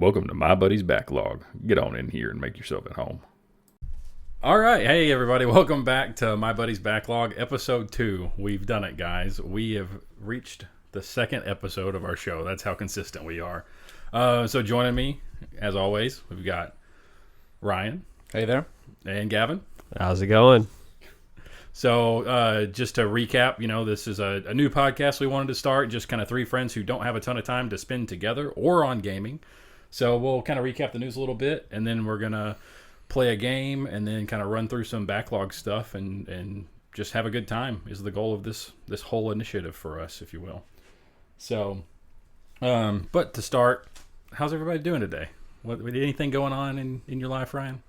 Welcome to My Buddy's Backlog. Get on in here and make yourself at home. All right. Hey, everybody. Welcome back to My Buddy's Backlog, episode 2. We've done it, guys. We have reached the second episode of our show. That's how consistent we are. So joining me, as always, we've got Ryan. Hey there. And Gavin. How's it going? So just to recap, this is a new podcast we wanted to start. Just kind of three friends who don't have a ton of time to spend together or on gaming. So we'll kind of recap the news a little bit, and then we're going to play a game and then kind of run through some backlog stuff and just have a good time is the goal of this whole initiative for us, if you will. So, but to start, how's everybody doing today? Anything going on in your life, Ryan?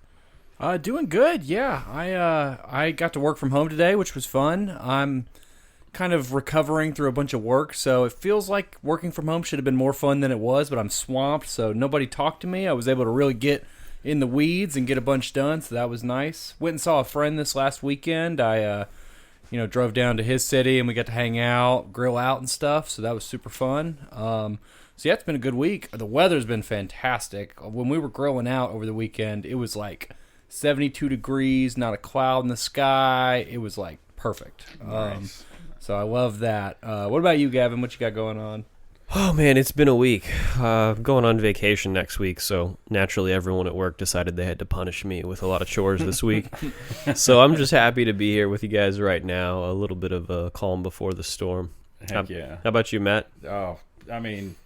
Doing good, yeah. I got to work from home today, which was fun. I'm kind of recovering through a bunch of work, so it feels like working from home should have been more fun than it was, but I'm swamped, so nobody talked to me. I was able to really get in the weeds and get a bunch done, so that was nice. Went and saw a friend this last weekend. I drove down to his city, and we got to hang out, grill out and stuff, so that was super fun. So yeah, it's been a good week. The weather's been fantastic. When we were grilling out over the weekend, it was like 72 degrees, not a cloud in the sky. It was like perfect. Nice. So I love that. What about you, Gavin? What you got going on? Oh, man, it's been a week. I'm going on vacation next week, so naturally everyone at work decided they had to punish me with a lot of chores this week. So I'm just happy to be here with you guys right now. A little bit of a calm before the storm. Heck yeah. How about you, Matt? Oh, I mean,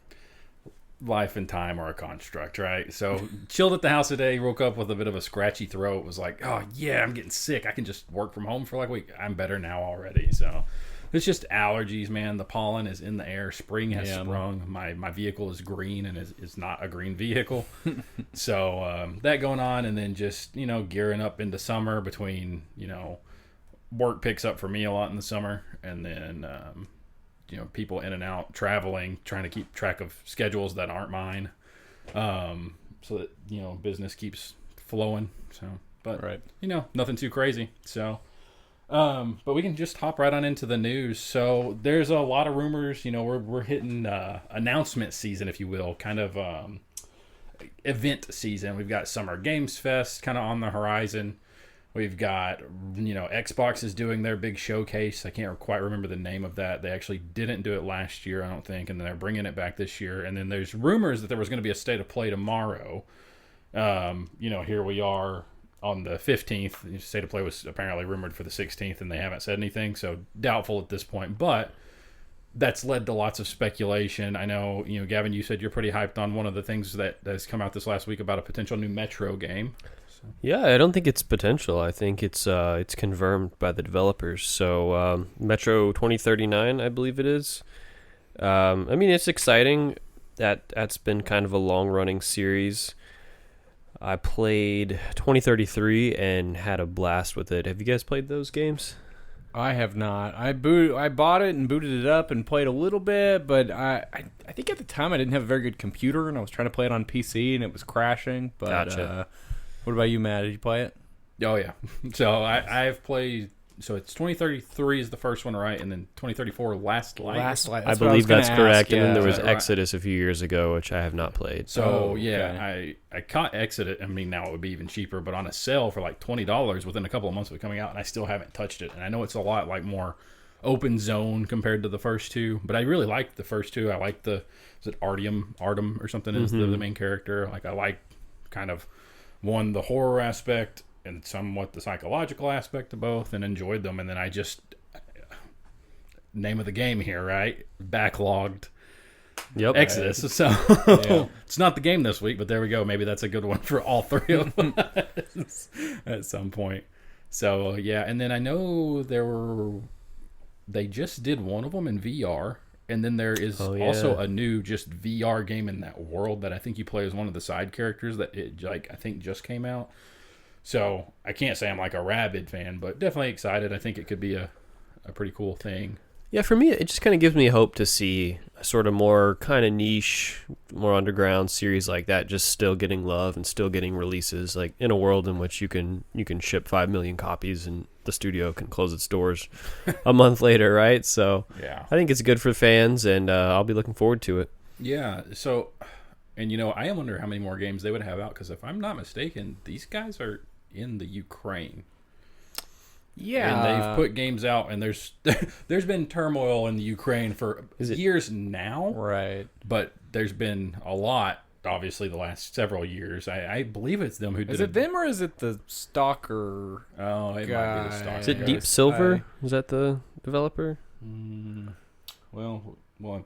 life and time are a construct, right? So chilled at the house today, woke up with a bit of a scratchy throat, was like, oh yeah, I'm getting sick. I can just work from home for like a week. I'm better now already. So it's just allergies, man. The pollen is in the air. Spring has sprung. My vehicle is green and is not a green vehicle. So that going on, and then just, gearing up into summer between, work picks up for me a lot in the summer, and then, people in and out, traveling, trying to keep track of schedules that aren't mine, so that, business keeps flowing. So, but, right. Nothing too crazy. So, but we can just hop right on into the news. So there's a lot of rumors, we're hitting announcement season, if you will, kind of event season. We've got Summer Games Fest kind of on the horizon. We've got, Xbox is doing their big showcase. I can't quite remember the name of that. They actually didn't do it last year, I don't think, and they're bringing it back this year. And then there's rumors that there was going to be a State of Play tomorrow. Here we are on the 15th. State of Play was apparently rumored for the 16th, and they haven't said anything, so doubtful at this point. But that's led to lots of speculation. I know, Gavin, you said you're pretty hyped on one of the things that has come out this last week about a potential new Metro game. Yeah, I don't think it's potential. I think it's confirmed by the developers. So Metro 2039, I believe it is. It's exciting. That's been kind of a long-running series. I played 2033 and had a blast with it. Have you guys played those games? I have not. I bought it and booted it up and played a little bit, but I think at the time I didn't have a very good computer, and I was trying to play it on PC and it was crashing. But Gotcha. What about you, Matt? Did you play it? Oh yeah. So I've played. So it's 2033 is the first one, right? And then 2034 Last Light. I believe that's correct. Yeah. And then there was Right. Exodus a few years ago, which I have not played. So okay. I caught Exodus. I mean, now it would be even cheaper, but on a sale for like $20 within a couple of months of it coming out, and I still haven't touched it. And I know it's a lot like more open zone compared to the first two, but I really liked the first two. I like is it Artyom or something is the main character. Like I like kind of the horror aspect and somewhat the psychological aspect of both, and enjoyed them. And then I just name of the game here, right? Backlogged. Yep. Exodus. So it's not the game this week, but there we go. Maybe that's a good one for all three of us at some point. So yeah, and then I know they just did one of them in VR, and then there is also a new just VR game in that world that I think you play as one of the side characters that I think just came out. So I can't say I'm like a rabid fan, but definitely excited. I think it could be a pretty cool thing. Yeah, for me, it just kind of gives me hope to see a sort of more kind of niche, more underground series like that just still getting love and still getting releases, like in a world in which you can ship 5 million copies and the studio can close its doors a month later, right? So yeah, I think it's good for fans, and I'll be looking forward to it. Yeah, so And I wonder how many more games they would have out, because if I'm not mistaken, these guys are in the Ukraine. Yeah, and they've put games out, and there's been turmoil in the Ukraine for years now. Right. But there's been a lot, obviously, the last several years. I believe it's them who did it. Is it them or is it the Stalker? Oh, it guy? might be the Stalker. Is it Deep Silver? Is that the developer? Well, we'll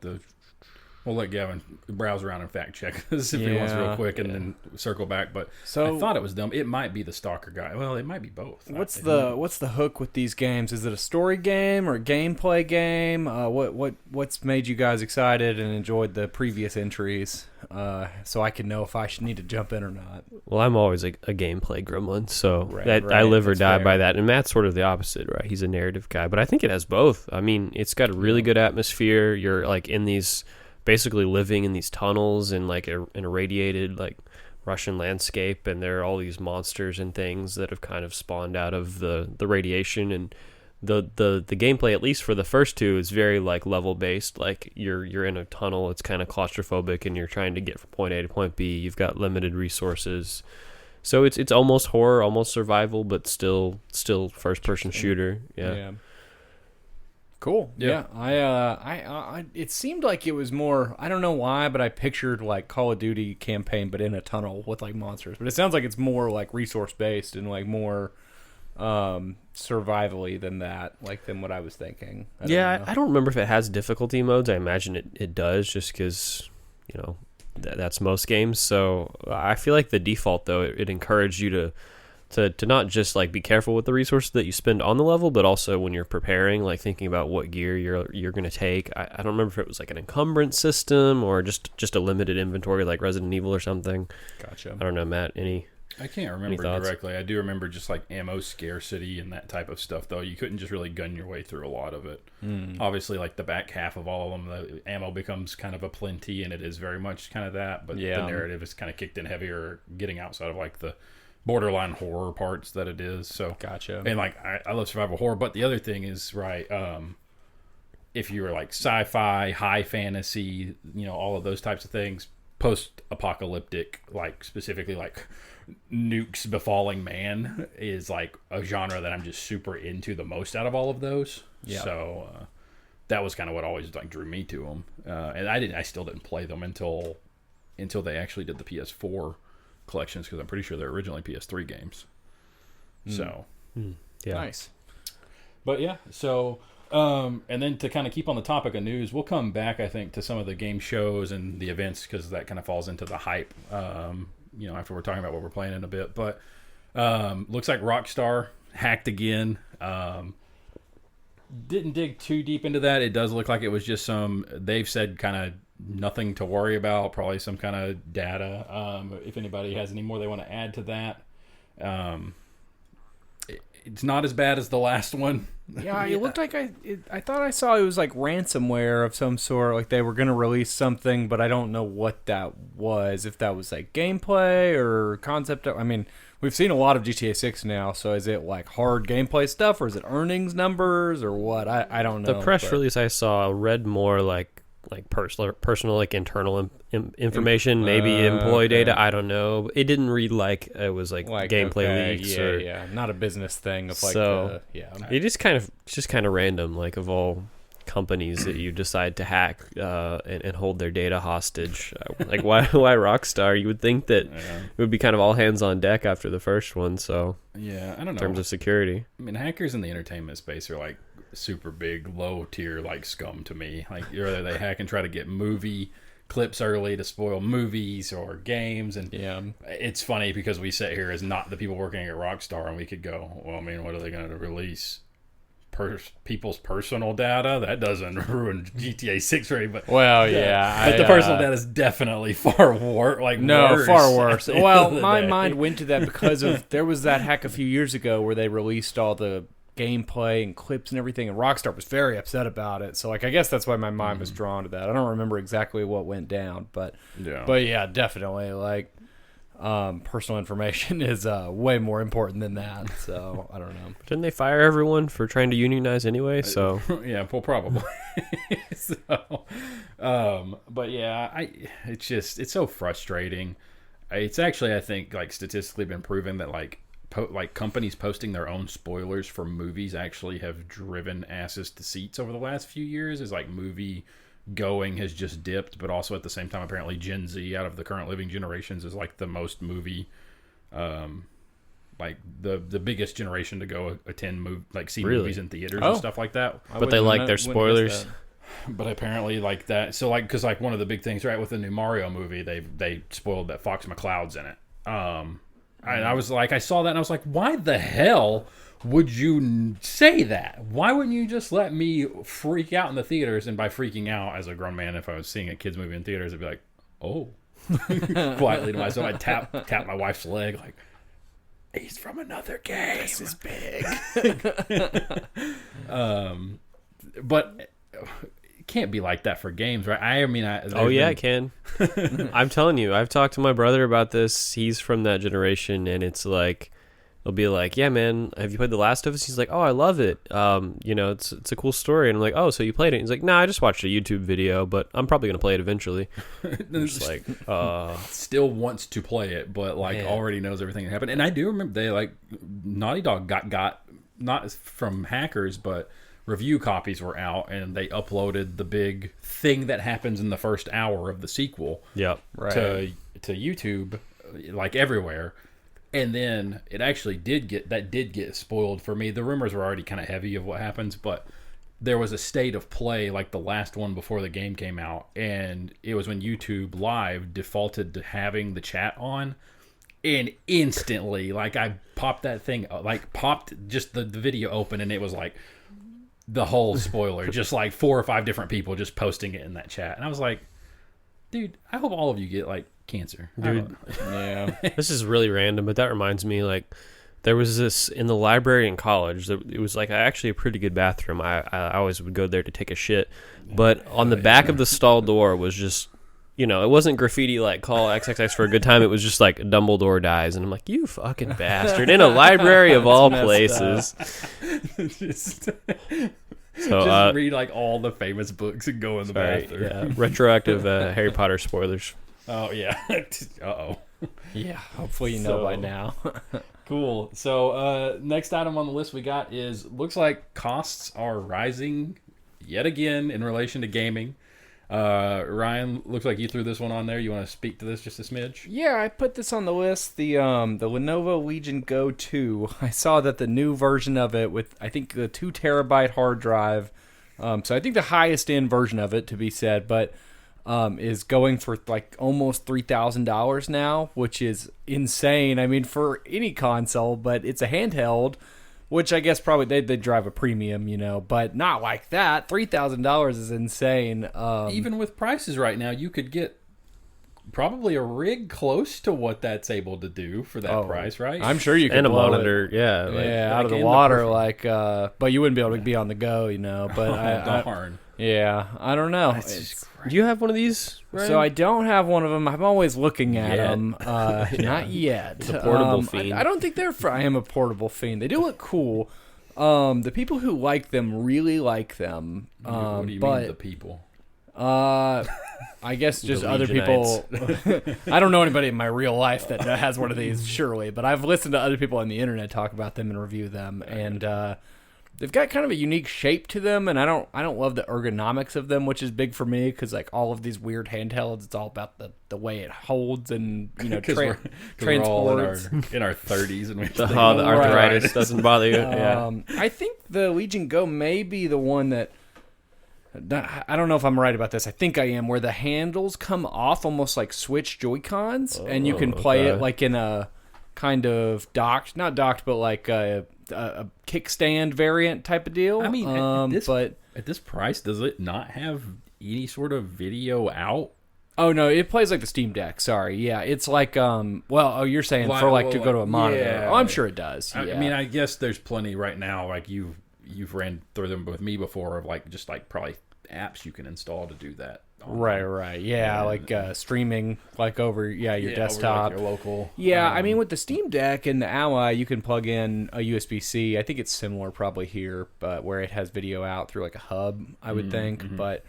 let Gavin browse around and fact check this if he wants real quick, and then circle back. But I thought it was them. It might be the Stalker guy. Well, it might be both. What's the hook with these games? Is it a story game or a gameplay game? What's made you guys excited and enjoyed the previous entries? So I can know if I should need to jump in or not. Well, I'm always a gameplay gremlin, so Right, I live or that's die fair. by that. And Matt's sort of the opposite, right? He's a narrative guy, but I think it has both. I mean, it's got a really good atmosphere. You're like in these, basically living in these tunnels in like an irradiated like Russian landscape, and there are all these monsters and things that have kind of spawned out of the radiation. And the gameplay, at least for the first two, is very like level based. Like you're in a tunnel, it's kind of claustrophobic, and you're trying to get from point A to point B. You've got limited resources, so it's almost horror, almost survival, but still first person shooter. Yeah. Cool. Yeah. I it seemed like it was more, I don't know why, but I pictured like Call of Duty campaign, but in a tunnel with like monsters. But it sounds like it's more like resource based and like more survivally than that, like than what I was thinking. I don't remember if it has difficulty modes. I imagine it does, just because that's most games. So I feel like the default, though, it encouraged you to not just like be careful with the resources that you spend on the level, but also when you're preparing, like thinking about what gear you're going to take. I don't remember if it was like an encumbrance system or just a limited inventory like Resident Evil or something. Gotcha. I don't know, Matt, I can't remember directly. I do remember just like ammo scarcity and that type of stuff, though. You couldn't just really gun your way through a lot of it. Obviously, like the back half of all of them, the ammo becomes kind of a plenty, and it is very much kind of that. But the narrative is kind of kicked in heavier, getting outside of like the borderline horror parts that it is. So Gotcha. And like I love survival horror, but the other thing is, right, if you were like sci-fi, high fantasy, all of those types of things, post-apocalyptic, like specifically like nukes befalling man is like a genre that I'm just super into the most out of all of those. So that was kind of what always like drew me to them. And I still didn't play them until they actually did the PS4 collections, because I'm pretty sure they're originally PS3 games. So Yeah. Nice. But yeah, so and then to kind of keep on the topic of news, we'll come back, I think, to some of the game shows and the events, because that kind of falls into the hype, after we're talking about what we're playing in a bit. But looks like Rockstar hacked again. Didn't dig too deep into that. It does look like it was just they've said kind of nothing to worry about, probably some kind of data. If anybody has any more they want to add to that. It's not as bad as the last one. Yeah, it looked like I thought I saw it was like ransomware of some sort. Like they were going to release something, but I don't know what that was. If that was like gameplay or concept. I mean, we've seen a lot of GTA 6 now, so is it like hard gameplay stuff, or is it earnings numbers, or what? I don't know. The press release I saw read more like personal like internal information, maybe employee data. I don't know. It didn't read like it was like gameplay leaks. Not a business thing of like It is kind of random, like of all companies that you decide to hack and hold their data hostage. Like why Rockstar? You would think that it would be kind of all hands on deck after the first one. So yeah, I don't know. In terms of security, I mean, hackers in the entertainment space are like super big, low tier like scum to me. Like either they hack and try to get movie clips early to spoil movies or games, and it's funny because we sit here as not the people working at Rockstar, and we could go, well, I mean, what are they going to release? People's personal data? That doesn't ruin GTA 6 for anybody, but but the personal data is definitely far worse. Far worse. Well, my mind went to that because of there was that hack a few years ago where they released all the gameplay and clips and everything, and Rockstar was very upset about it. So like I guess that's why my mind was drawn to that. I don't remember exactly what went down, but yeah, definitely like personal information is way more important than that. So I don't know. Didn't they fire everyone for trying to unionize anyway? So yeah, well, probably. So, but yeah, it's so frustrating. It's actually, I think, like statistically been proven that like companies posting their own spoilers for movies actually have driven asses to seats over the last few years. Is like movie going has just dipped, but also at the same time, apparently Gen Z out of the current living generations is like the most movie, like the biggest generation to go attend see movies in theaters and stuff like that. But they like their spoilers. But apparently like that, so like because like one of the big things right with the new Mario movie, they spoiled that Fox McCloud's in it. And I was like, I saw that and I was like, why the hell would you say that? Why wouldn't you just let me freak out in the theaters? And by freaking out as a grown man, if I was seeing a kid's movie in theaters, I'd be like, oh, quietly to myself. I'd tap my wife's leg like, he's from another game. This is big. But it can't be like that for games, right? I can. I'm telling you, I've talked to my brother about this. He's from that generation, and it's like, they'll be like, yeah, man, have you played The Last of Us? He's like, oh, I love it. It's a cool story. And I'm like, oh, so you played it? He's like, nah, I just watched a YouTube video, but I'm probably going to play it eventually. I'm just like, still wants to play it, but like already knows everything that happened. And I do remember they like, Naughty Dog got not from hackers, but review copies were out, and they uploaded the big thing that happens in the first hour of the sequel to YouTube, like everywhere. And then it actually did get spoiled for me. The rumors were already kind of heavy of what happens, but there was a state of play, like the last one before the game came out, and it was when YouTube Live defaulted to having the chat on, and instantly, like I popped that thing, like popped just the video open, and it was like the whole spoiler, just like 4 or 5 different people just posting it in that chat, and I was like, dude, I hope all of you get like cancer, dude. Yeah. This is really random, but that reminds me, like, there was this in the library in college. It was like actually a pretty good bathroom. I always would go there to take a shit, but on the back of the stall door was just, it wasn't graffiti like call XXX for a good time. It was just like Dumbledore dies, and I'm like, you fucking bastard, in a library of all places. So just read like all the famous books and go in the bathroom. Yeah. Retroactive Harry Potter spoilers. Oh yeah. Uh-oh. Yeah, hopefully you know by now. Cool. So next item on the list we got is, looks like costs are rising yet again in relation to gaming. Ryan, looks like you threw this one on there. You want to speak to this just a smidge? Yeah, I put this on the list. The Lenovo Legion Go 2. I saw that the new version of it with, I think, the 2 terabyte hard drive. So I think the highest end version of it, to be said, but is going for like almost $3,000 now, which is insane. I mean, for any console, but it's a handheld, which I guess probably they drive a premium, but not like that. $3,000 is insane. Even with prices right now, you could get probably a rig close to what that's able to do for that price, right? I'm sure you could. And a monitor, out of the water, but you wouldn't be able to be on the go, But darn. Yeah, I don't know. Do you have one of these, Ryan? So I don't have one of them. I'm always looking at them. Not yet. The portable fiend. I don't think I am a portable fiend. They do look cool. The people who like them really like them. What do you mean, the people? I guess just other people. I don't know anybody in my real life that has one of these, surely, but I've listened to other people on the internet talk about them and review them, and they've got kind of a unique shape to them, and I don't love the ergonomics of them, which is big for me because like all of these weird handhelds, it's all about the way it holds and transports. We're all in our 30s and the arthritis doesn't bother you. I think the Legion Go may be the one that. I don't know if I'm right about this. I think I am. Where the handles come off almost like Switch Joy-Cons, and you can play it like in a kind of not docked, but like a kickstand variant type of deal. I mean, at this price, does it not have any sort of video out? Oh no, it plays like the Steam Deck. Sorry, yeah, it's like you're saying to go to a monitor. Yeah. Oh, I'm sure it does. I mean, I guess there's plenty right now. Like you've ran through them with me before of like just like probably apps you can install to do that. Right. Yeah, like streaming, like over your desktop, over, like, your local. Yeah, I mean, with the Steam Deck and the Ally, you can plug in a USB-C. I think it's similar probably here, but where it has video out through like a hub, I would think. But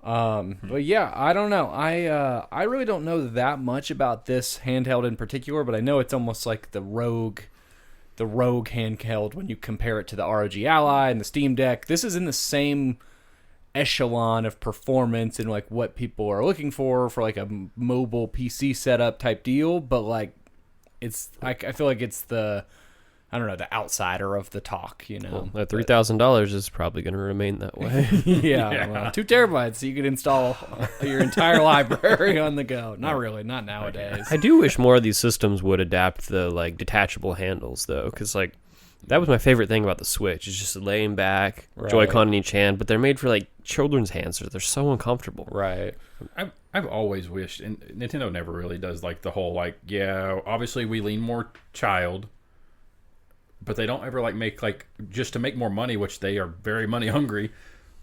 yeah, I don't know. I really don't know that much about this handheld in particular, but I know it's almost like the Rogue handheld when you compare it to the ROG Ally and the Steam Deck. This is in the same echelon of performance and like what people are looking for like a mobile PC setup type deal, but like I feel like it's the outsider of the talk, Well, that $3,000 is probably going to remain that way. Yeah. Well, 2 terabytes, so you could install your entire library on the go. Not really, not nowadays. I do wish more of these systems would adapt the like detachable handles though, because like that was my favorite thing about the Switch. Is just laying back, Right. Joy-Con in each hand, but they're made for like children's hands. They're so uncomfortable. Right. I've always wished, and Nintendo never really does like the whole like, yeah, obviously we lean more child, but they don't ever like make like just to make more money, which they are very money hungry.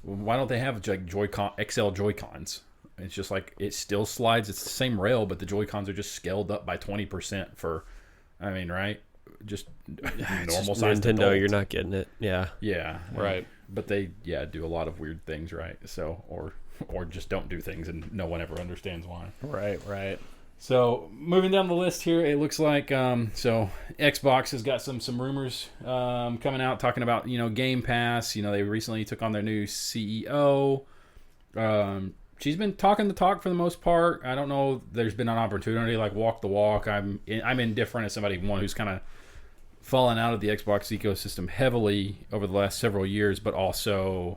Why don't they have like Joy-Con XL Joy-Cons? It's just like it still slides. It's the same rail, but the Joy-Cons are just scaled up by 20% for, I mean, right? Just normal size Nintendo, adult. you're not getting it. Yeah. Yeah. Right. But they do a lot of weird things, right? So or just don't do things and no one ever understands why. Right. So moving down the list here, it looks like so Xbox has got some rumors coming out talking about Game Pass. They recently took on their new CEO. She's been talking the talk for the most part. I don't know. There's been an opportunity like walk the walk. I'm indifferent as somebody who's kind of fallen out of the Xbox ecosystem heavily over the last several years, but also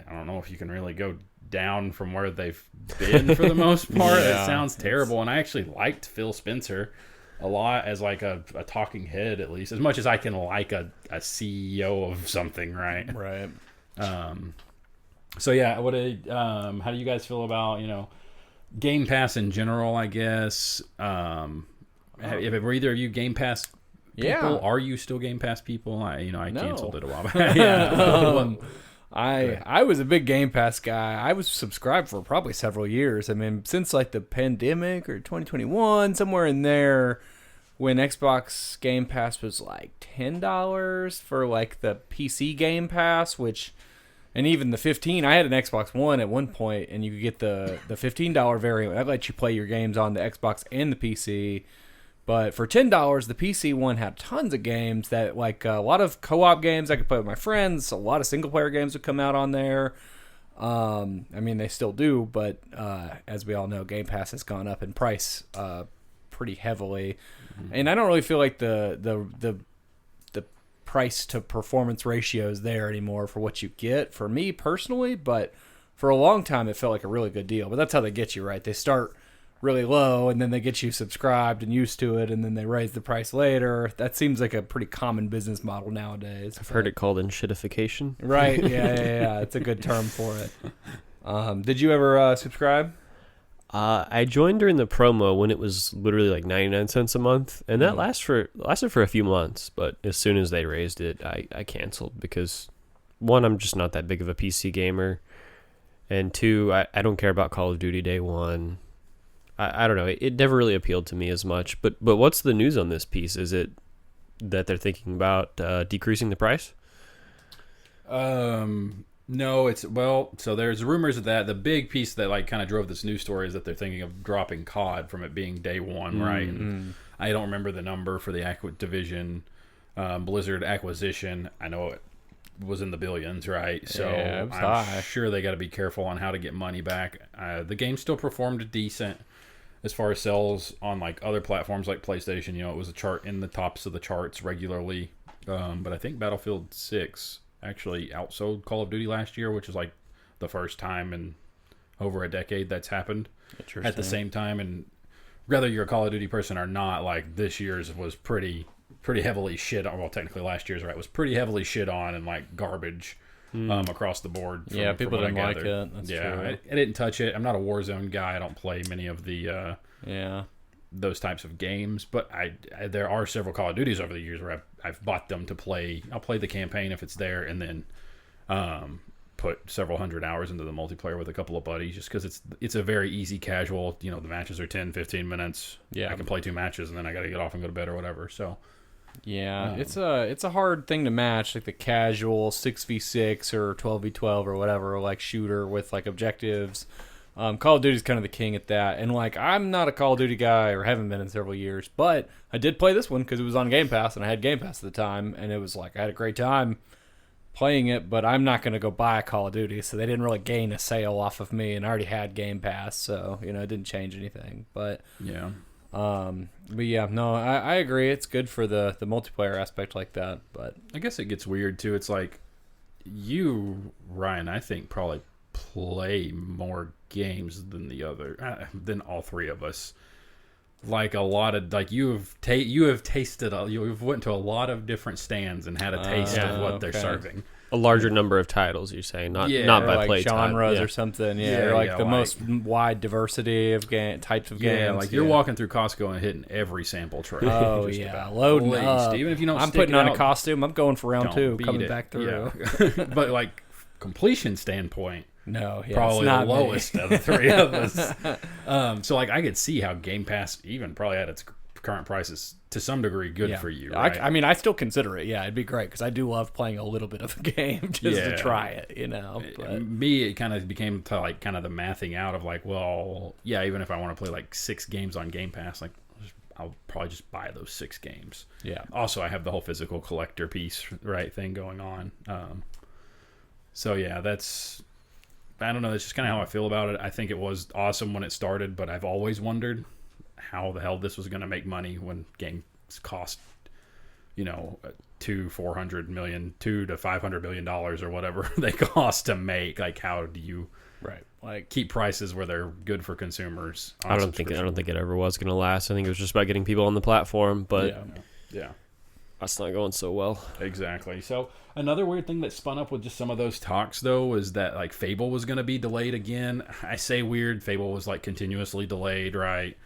I don't know if you can really go down from where they've been for the most part. Yeah, it sounds terrible, and I actually liked Phil Spencer a lot as like a talking head, at least as much as I can like a CEO of something, right? So yeah, how do you guys feel about Game Pass in general? I guess if were either of you Game Pass people, Yeah. are you still Game Pass people? I No. canceled it a while back. Yeah. I was a big Game Pass guy. I was subscribed for probably several years. I mean, since like the pandemic or 2021, somewhere in there, when Xbox Game Pass was like $10 for like the PC Game Pass, and even the 15, I had an Xbox One at one point, and you could get the $15 variant. That let you play your games on the Xbox and the PC. But for $10, the PC one had tons of games that, like a lot of co-op games I could play with my friends. A lot of single-player games would come out on there. I mean, they still do, but as we all know, Game Pass has gone up in price pretty heavily. Mm-hmm. And I don't really feel like the price to performance ratio is there anymore for what you get for me personally, but for a long time it felt like a really good deal. But that's how they get you, right? They start really low and then they get you subscribed and used to it, and then they raise the price later. That seems like a pretty common business model nowadays. I've heard it called enshittification. Right. Yeah. It's a good term for it. Did you ever subscribe? I joined during the promo when it was literally like 99 cents a month, and that lasted for a few months, but as soon as they raised it, I canceled because, one, I'm just not that big of a PC gamer, and two, I don't care about Call of Duty Day One. I don't know, it never really appealed to me as much, but what's the news on this piece? Is it that they're thinking about decreasing the price? No, so there's rumors of that. The big piece that like kind of drove this news story is that they're thinking of dropping COD from it being day one, right? And I don't remember the number for the Activision Blizzard acquisition. I know it was in the billions, right? So Yeah, it was I'm high. sure they got to be careful on how to get money back. The game still performed decent as far as sales on like other platforms like PlayStation. It was a chart in the tops of the charts regularly. But I think Battlefield 6 actually outsold Call of Duty last year, which is like the first time in over a decade that's happened at the same time. And whether you're a Call of Duty person or not, like this year's was pretty heavily shit on. Well, technically last year's was pretty heavily shit on and like garbage across the board. Yeah, people didn't like it. That's true. I didn't touch it. I'm not a Warzone guy. I don't play many of the those types of games, but I there are several Call of Duties over the years where I've bought them to play. I'll play the campaign if it's there, and then put several hundred hours into the multiplayer with a couple of buddies just because it's a very easy casual. The matches are 10, 15 minutes. Yeah. I can play 2 matches and then I got to get off and go to bed or whatever. So yeah, it's a hard thing to match, like the casual 6v6 or 12v12 or whatever, like shooter with like objectives. Call of Duty's kind of the king at that, and like I'm not a Call of Duty guy or haven't been in several years, but I did play this one because it was on Game Pass and I had Game Pass at the time, and it was like I had a great time playing it. But I'm not going to go buy a Call of Duty, so they didn't really gain a sale off of me, and I already had Game Pass, so it didn't change anything. But yeah. But yeah, no, I agree. It's good for the multiplayer aspect like that. But I guess it gets weird too. It's like you, Ryan, I think probably play more games than than all three of us. Like a lot of you've tasted you've went to a lot of different stands and had a taste of what they're serving. A larger number of titles, you're saying, not by like play genres time. or something. Or like the most wide diversity of types of games. Yeah, like you're walking through Costco and hitting every sample tray. Oh yeah, loading up. Even if you don't, I'm putting on a costume. I'm going for round 2, coming back through. Yeah. But like completion standpoint, no, probably the lowest of the three of us. So like I could see how Game Pass, even probably at its current prices, to some degree good for you, right? I mean, I still consider it. Yeah, it'd be great because I do love playing a little bit of a game just to try it, But me, it kind of became to like kind of the mathing out of like, well, yeah, even if I want to play like 6 games on Game Pass, like I'll probably just buy those 6 games. Yeah. Also, I have the whole physical collector piece, thing going on. So yeah, I don't know. That's just kind of how I feel about it. I think it was awesome when it started, but I've always wondered how the hell this was going to make money when games cost, $200 to $500 million or whatever they cost to make. Like, how do you keep prices where they're good for consumers? I don't think it ever was going to last. I think it was just about getting people on the platform, but yeah. That's not going so well. Exactly. So another weird thing that spun up with just some of those talks, though, is that like Fable was going to be delayed again. I say weird. Fable was like continuously delayed, right?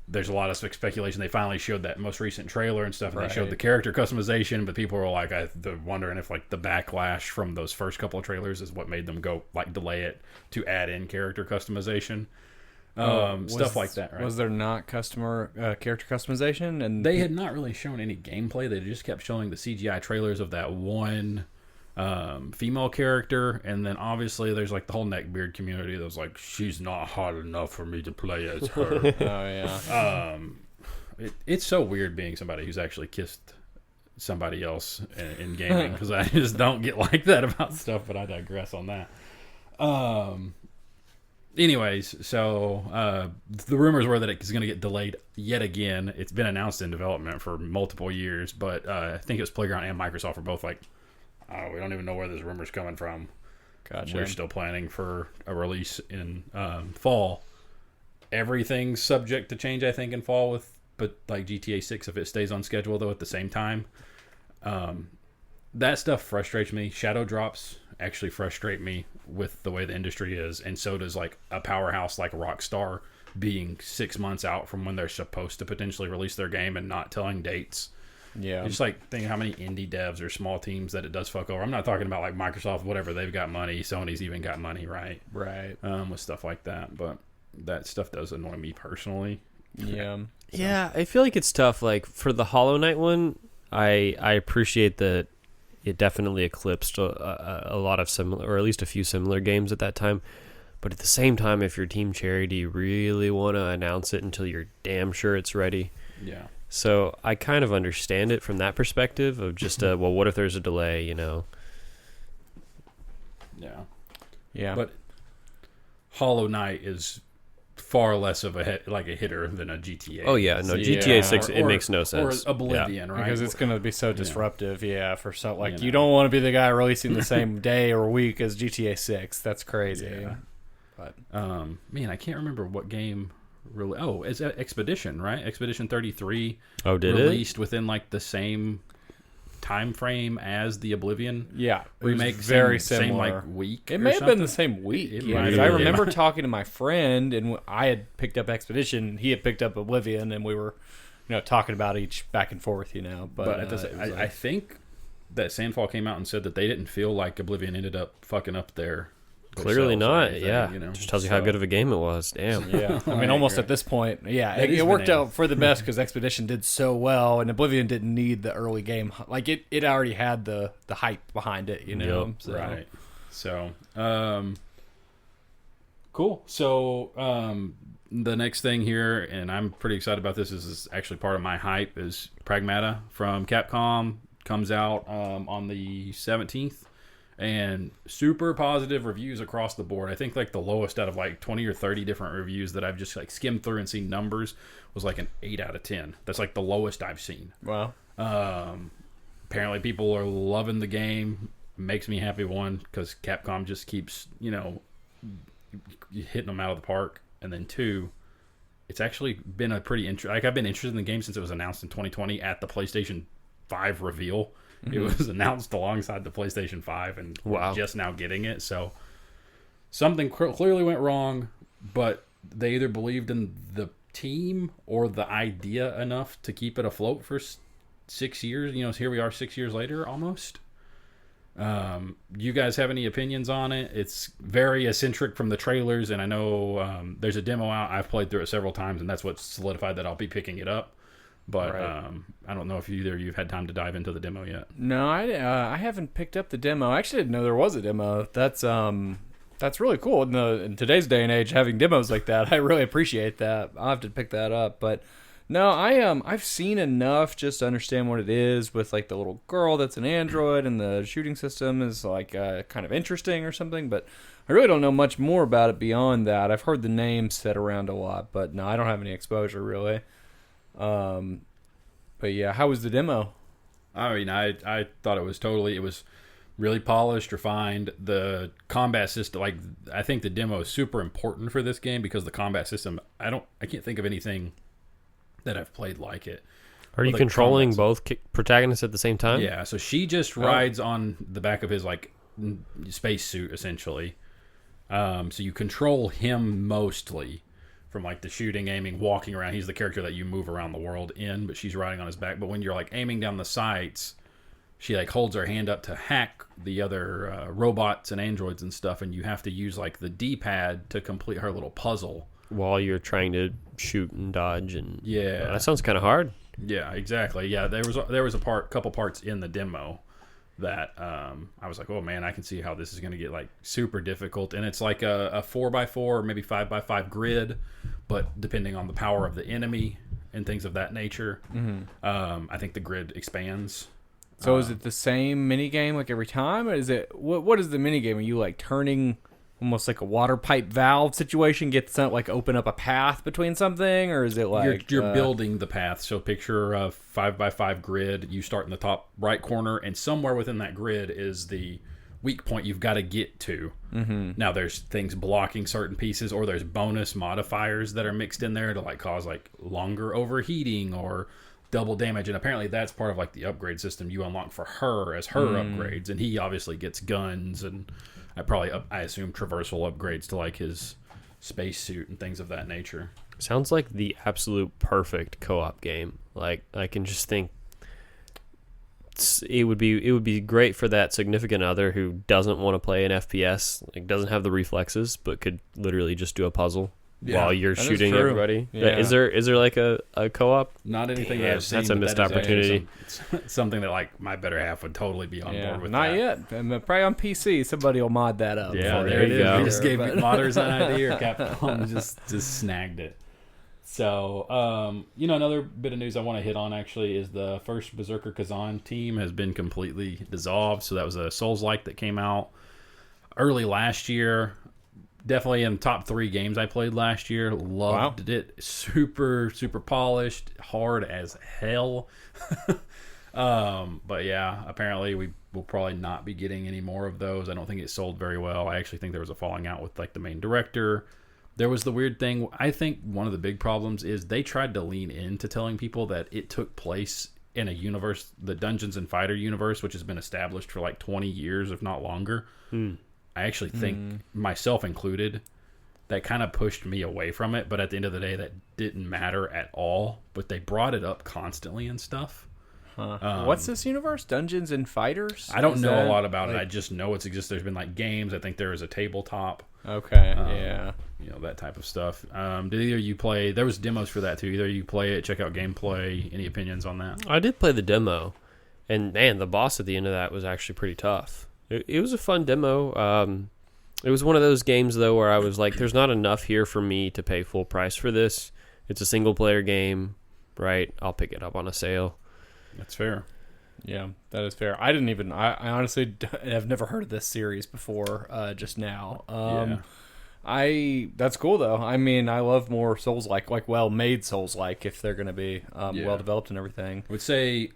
There's a lot of speculation. They finally showed that most recent trailer and stuff, and they showed the character customization, but people were like, they're wondering if like the backlash from those first couple of trailers is what made them go like delay it to add in character customization. Stuff like that, right? Was there not character customization? And they had not really shown any gameplay. They just kept showing the CGI trailers of that one female character, and then obviously there's like the whole neckbeard community that was like, she's not hot enough for me to play as her. It's so weird being somebody who's actually kissed somebody else in gaming, because I just don't get like that about stuff, but I digress on that. Anyways, so the rumors were that it's going to get delayed yet again. It's been announced in development for multiple years, but I think it was Playground and Microsoft were both like, we don't even know where this rumor's coming from. Gotcha. We're still planning for a release in fall. Everything's subject to change, I think, in fall but like GTA 6 if it stays on schedule, though, at the same time. That stuff frustrates me. Shadow drops actually frustrate me with the way the industry is, and so does like a powerhouse like Rockstar being 6 months out from when they're supposed to potentially release their game and not telling dates. Yeah, just like think how many indie devs or small teams that it does fuck over. I'm not talking about like Microsoft, whatever, they've got money. Sony's even got money, right? With stuff like that, but that stuff does annoy me personally. Yeah, I feel like it's tough. Like for the Hollow Knight one, I appreciate that it definitely eclipsed a lot of similar, or at least a few similar games at that time. But at the same time, if you're Team Cherry, do you really want to announce it until you're damn sure it's ready? Yeah. So I kind of understand it from that perspective of just, well, what if there's a delay, Yeah. Yeah. But Hollow Knight is far less of a hitter than a GTA. Oh yeah, no, GTA 6 it makes no sense. Or Oblivion, right? Because it's going to be so disruptive. For something like you don't want to be the guy releasing the same day or week as GTA 6. That's crazy. Yeah. But man, I can't remember what game really. Oh, it's Expedition, right? Expedition 33. Oh, did released within like the same time frame as the Oblivion remake, very same similar. like week. It may have been the same week. I remember talking to my friend, and I had picked up Expedition, he had picked up Oblivion, and we were, talking about each back and forth. But I think that Sandfall came out and said that they didn't feel like Oblivion ended up fucking up their Clearly sales or not. anything, Yeah, you know? just tells you how good of a game it was. Damn. Yeah, I mean, almost at this point, yeah, it worked out for the best because Expedition did so well, and Oblivion didn't need the early game. Like it already had the hype behind it, you know. Yep. So. Right. So, cool. So, the next thing here, and I'm pretty excited about this, is actually part of my hype, is Pragmata from Capcom. Comes out on the 17th. And super positive reviews across the board. I think like the lowest out of like 20 or 30 different reviews that I've just like skimmed through and seen numbers was like an 8 out of 10. That's like the lowest I've seen. Wow. Apparently people are loving the game. Makes me happy, one, because Capcom just keeps, you know, hitting them out of the park. And then two, it's actually been a pretty like I've been interested in the game since it was announced in 2020 at the PlayStation 5 reveal. Mm-hmm. It was announced alongside the PlayStation 5, and we're just now getting it. So something clearly went wrong, but they either believed in the team or the idea enough to keep it afloat for 6 years. You know, here we are 6 years later almost. You guys have any opinions on it? It's very eccentric from the trailers, and I know there's a demo out. I've played through it several times, and that's what solidified that I'll be picking it up. But I don't know if either of you have had time to dive into the demo yet. No, I haven't picked up the demo. I actually didn't know there was a demo. That's really cool. In today's day and age, having demos like that, I really appreciate that. I'll have to pick that up. But no, I've seen enough just to understand what it is, with like the little girl that's an android, and the shooting system is like kind of interesting or something. But I really don't know much more about it beyond that. I've heard the name said around a lot, but no, I don't have any exposure really. But yeah, how was the demo? I mean, I thought it was really polished, refined. The combat system, like, I think the demo is super important for this game because the combat system, I can't think of anything that I've played like it. Are you controlling both protagonists at the same time? Yeah, so she just rides on the back of his like space suit essentially. So you control him mostly. From like the shooting, aiming, walking around. He's the character that you move around the world in, but she's riding on his back. But when you're like aiming down the sights, she like holds her hand up to hack the other robots and androids and stuff, and you have to use like the D-pad to complete her little puzzle while you're trying to shoot and dodge. And yeah, that sounds kind of hard. Yeah, exactly. Yeah, there was a couple parts in the demo that I was like, oh man, I can see how this is going to get like super difficult. And it's like a 4x4 or maybe 5x5 grid, but depending on the power of the enemy and things of that nature, I think the grid expands. So is it the same mini game like every time, or is it what is the mini game? Are you like turning almost like a water pipe valve situation, get some like open up a path between something, or is it like you're building the path? So picture a 5x5 grid. You start in the top right corner, and somewhere within that grid is the weak point you've got to get to. Mm-hmm. Now there's things blocking certain pieces, or there's bonus modifiers that are mixed in there to like cause like longer overheating or double damage, and apparently that's part of like the upgrade system you unlock for her as her upgrades, and he obviously gets guns and I assume traversal upgrades to like his spacesuit and things of that nature. Sounds like the absolute perfect co-op game. Like I can just think it would be great for that significant other who doesn't want to play an FPS, like doesn't have the reflexes, but could literally just do a puzzle while you're shooting everybody. Yeah. Is there like a co-op? Not anything that I've seen. That's a missed opportunity. Something that like my better half would totally be on board with. Not yet. And probably on PC, somebody will mod that up. Yeah, there you go. We just gave modders an idea. Capcom just snagged it. So, another bit of news I want to hit on actually is the first Berserker Kazan team has been completely dissolved. So that was a Souls-like that came out early last year. Definitely in top 3 games I played last year. Loved it. Super, super polished. Hard as hell. But yeah, apparently we will probably not be getting any more of those. I don't think it sold very well. I actually think there was a falling out with like the main director. There was the weird thing. I think one of the big problems is they tried to lean into telling people that it took place in a universe, the Dungeons and Fighter universe, which has been established for like 20 years, if not longer. I actually think, myself included, that kind of pushed me away from it. But at the end of the day, that didn't matter at all. But they brought it up constantly and stuff. What's this universe? Dungeons and Fighters? I don't Is know that, a lot about it. like- I just know it's exists. There's been like games. I think there is a tabletop. Okay, yeah. You know, that type of stuff. Did either you play? There was demos for that too. Either you play it, check out gameplay. Any opinions on that? I did play the demo, and man, the boss at the end of that was actually pretty tough. It was a fun demo. It was one of those games though where I was like, "There's not enough here for me to pay full price for this. It's a single player game, right? I'll pick it up on a sale." That's fair. Yeah, that is fair. I honestly have never heard of this series before, just now. That's cool though. I mean, I love more Souls-like, well-made Souls-like if they're going to be well-developed and everything. I would say,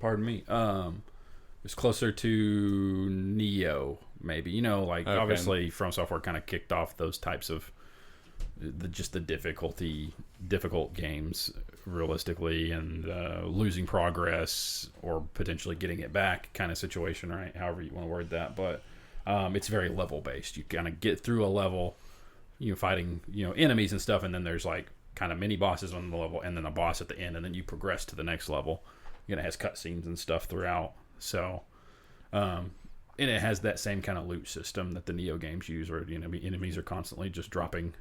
pardon me, it's closer to Neo, maybe. You know, like Okay. obviously From Software kind of kicked off those types of the difficult games realistically, and losing progress or potentially getting it back kind of situation, right? However you want to word that, but it's very level based. You kind of get through a level, fighting enemies and stuff, and then there's like kind of mini bosses on the level, and then a boss at the end, and then you progress to the next level. It has cutscenes and stuff throughout, so and it has that same kind of loot system that the Neo games use, where enemies are constantly just dropping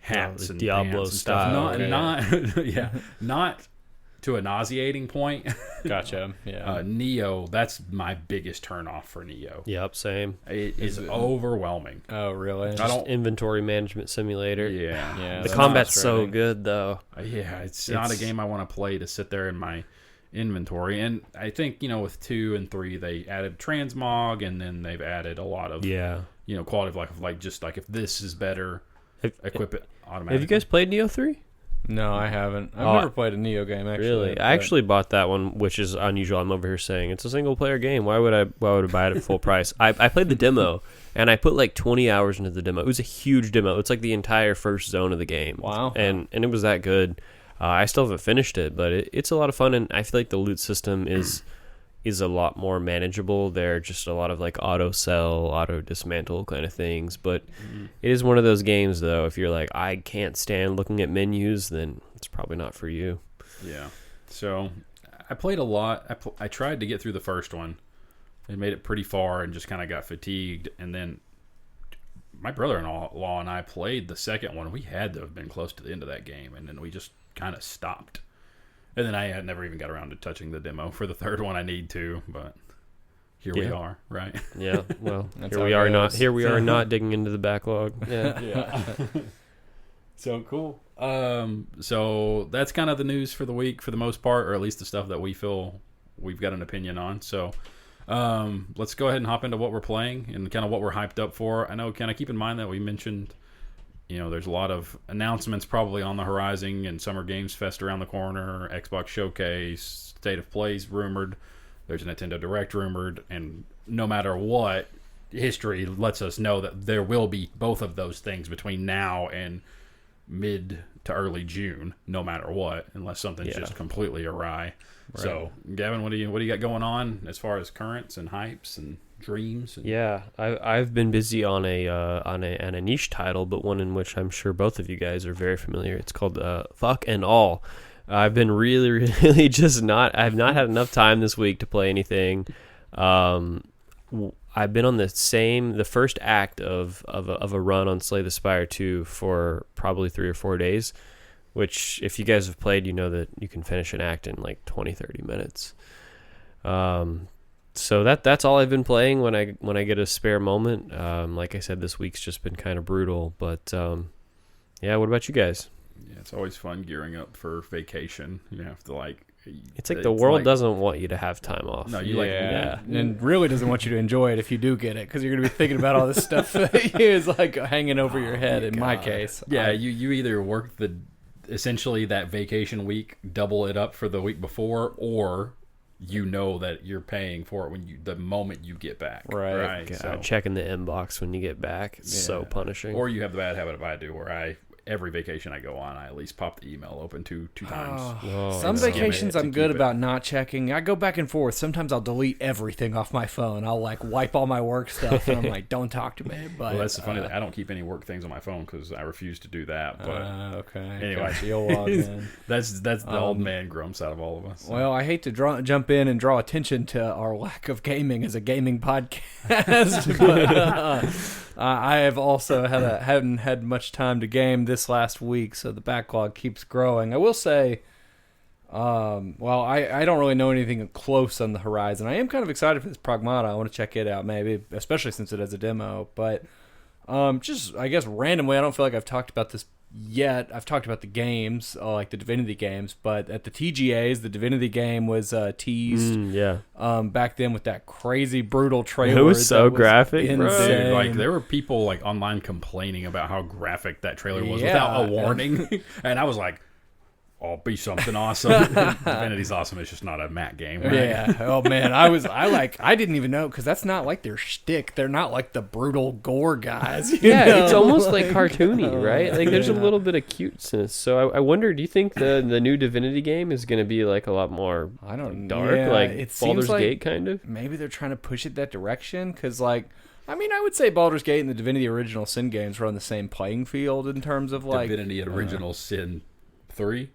hats the and Diablo pants and stuff. style. Not to a nauseating point. Gotcha. Yeah. Neo, that's my biggest turnoff for Neo. Yep, same. It is overwhelming. Oh, really? Just inventory management simulator. Yeah. Yeah. The that's combat's so frustrating. good though. Yeah, it's not a game I want to play to sit there in my inventory. And I think, with 2 and 3, they added transmog, and then they've added a lot of, quality of life, like just like if this is better, equip it automatically. Have you guys played Neo 3? No, I haven't. I've never played a Neo game, actually. Really? I actually bought that one, which is unusual. I'm over here saying it's a single player game. Why would I buy it at full price? I played the demo, and I put like 20 hours into the demo. It was a huge demo. It's like the entire first zone of the game. Wow. And it was that good. I still haven't finished it, but it's a lot of fun, and I feel like the loot system is a lot more manageable. There are just a lot of like auto sell, auto dismantle kind of things, but it is one of those games though, if you're like, I can't stand looking at menus, then it's probably not for you. Yeah. So I played a lot. I tried to get through the first one and made it pretty far and just kind of got fatigued. And then my brother-in-law and I played the second one. We had to have been close to the end of that game, and then we just kind of stopped. And then I had never even got around to touching the demo for the third one. I need to, but here we are, right? Yeah. Well, That's here how we it are goes. not digging into the backlog. Yeah. Yeah. So cool. So that's kind of the news for the week for the most part, or at least the stuff that we feel we've got an opinion on. So let's go ahead and hop into what we're playing and kind of what we're hyped up for. I know, kind of keep in mind that we mentioned, there's a lot of announcements probably on the horizon, and Summer Games Fest around the corner, Xbox Showcase, State of Play's rumored, there's a Nintendo Direct rumored, and no matter what, history lets us know that there will be both of those things between now and mid to early June, no matter what, unless something's just completely awry. Right. So, Gavin, what do you got going on as far as currents and hypes and dreams? Yeah, I've been busy on a niche title, but one in which I'm sure both of you guys are very familiar. It's called Fuck and All. I've been really, really I've not had enough time this week to play anything. I've been on the first act of a run on Slay the Spire 2 for probably 3 or 4 days, which if you guys have played, you know that you can finish an act in like 20-30 minutes. So that's all I've been playing when I get a spare moment. Like I said, this week's just been kind of brutal, but yeah, what about you guys? Yeah, it's always fun gearing up for vacation. You have to it's like the world doesn't want you to have time off. No, you and really doesn't want you to enjoy it if you do get it, because you're going to be thinking about all this stuff that is like hanging over your head. In my case, yeah, you either work essentially that vacation week, double it up for the week before, or that you're paying for it the moment you get back. Right. God, checking the inbox when you get back. It's so punishing. Or you have the bad habit of I do, where every vacation I go on, I at least pop the email open two times. Some skim vacations it to I'm good keep it. about not checking. I go back and forth. Sometimes I'll delete everything off my phone. I'll like wipe all my work stuff, and I'm like, don't talk to me. But Well, that's the funny thing. I don't keep any work things on my phone because I refuse to do that. But okay. anyway, Gotcha. You'll log in. that's the old man grumps out of all of us. Well, I hate to jump in and draw attention to our lack of gaming as a gaming podcast, but I have also hadn't had much time to game this last week, so the backlog keeps growing. I will say, well, I don't really know anything close on the horizon. I am kind of excited for this Pragmata. I want to check it out, maybe, especially since it has a demo. But just, I guess, randomly, I don't feel like I've talked about this yet. I've talked about the games, like the Divinity games, but at the TGAs, the Divinity game was teased back then with that crazy brutal trailer. It was so graphic, bro. Dude, like there were people like online complaining about how graphic that trailer was without a warning, and I was like, "Oh, be something awesome." Divinity's awesome. It's just not a Matt game, right? Yeah. Oh man, I didn't even know because that's not like their shtick. They're not like the brutal gore guys. You know? It's almost like cartoony, right? Like there's a little bit of cuteness. So I wonder, do you think the new Divinity game is going to be like a lot more I don't dark, yeah, like it Baldur's seems like Gate kind of? Maybe they're trying to push it that direction because I would say Baldur's Gate and the Divinity Original Sin games were on the same playing field in terms of like Divinity Original Sin 3.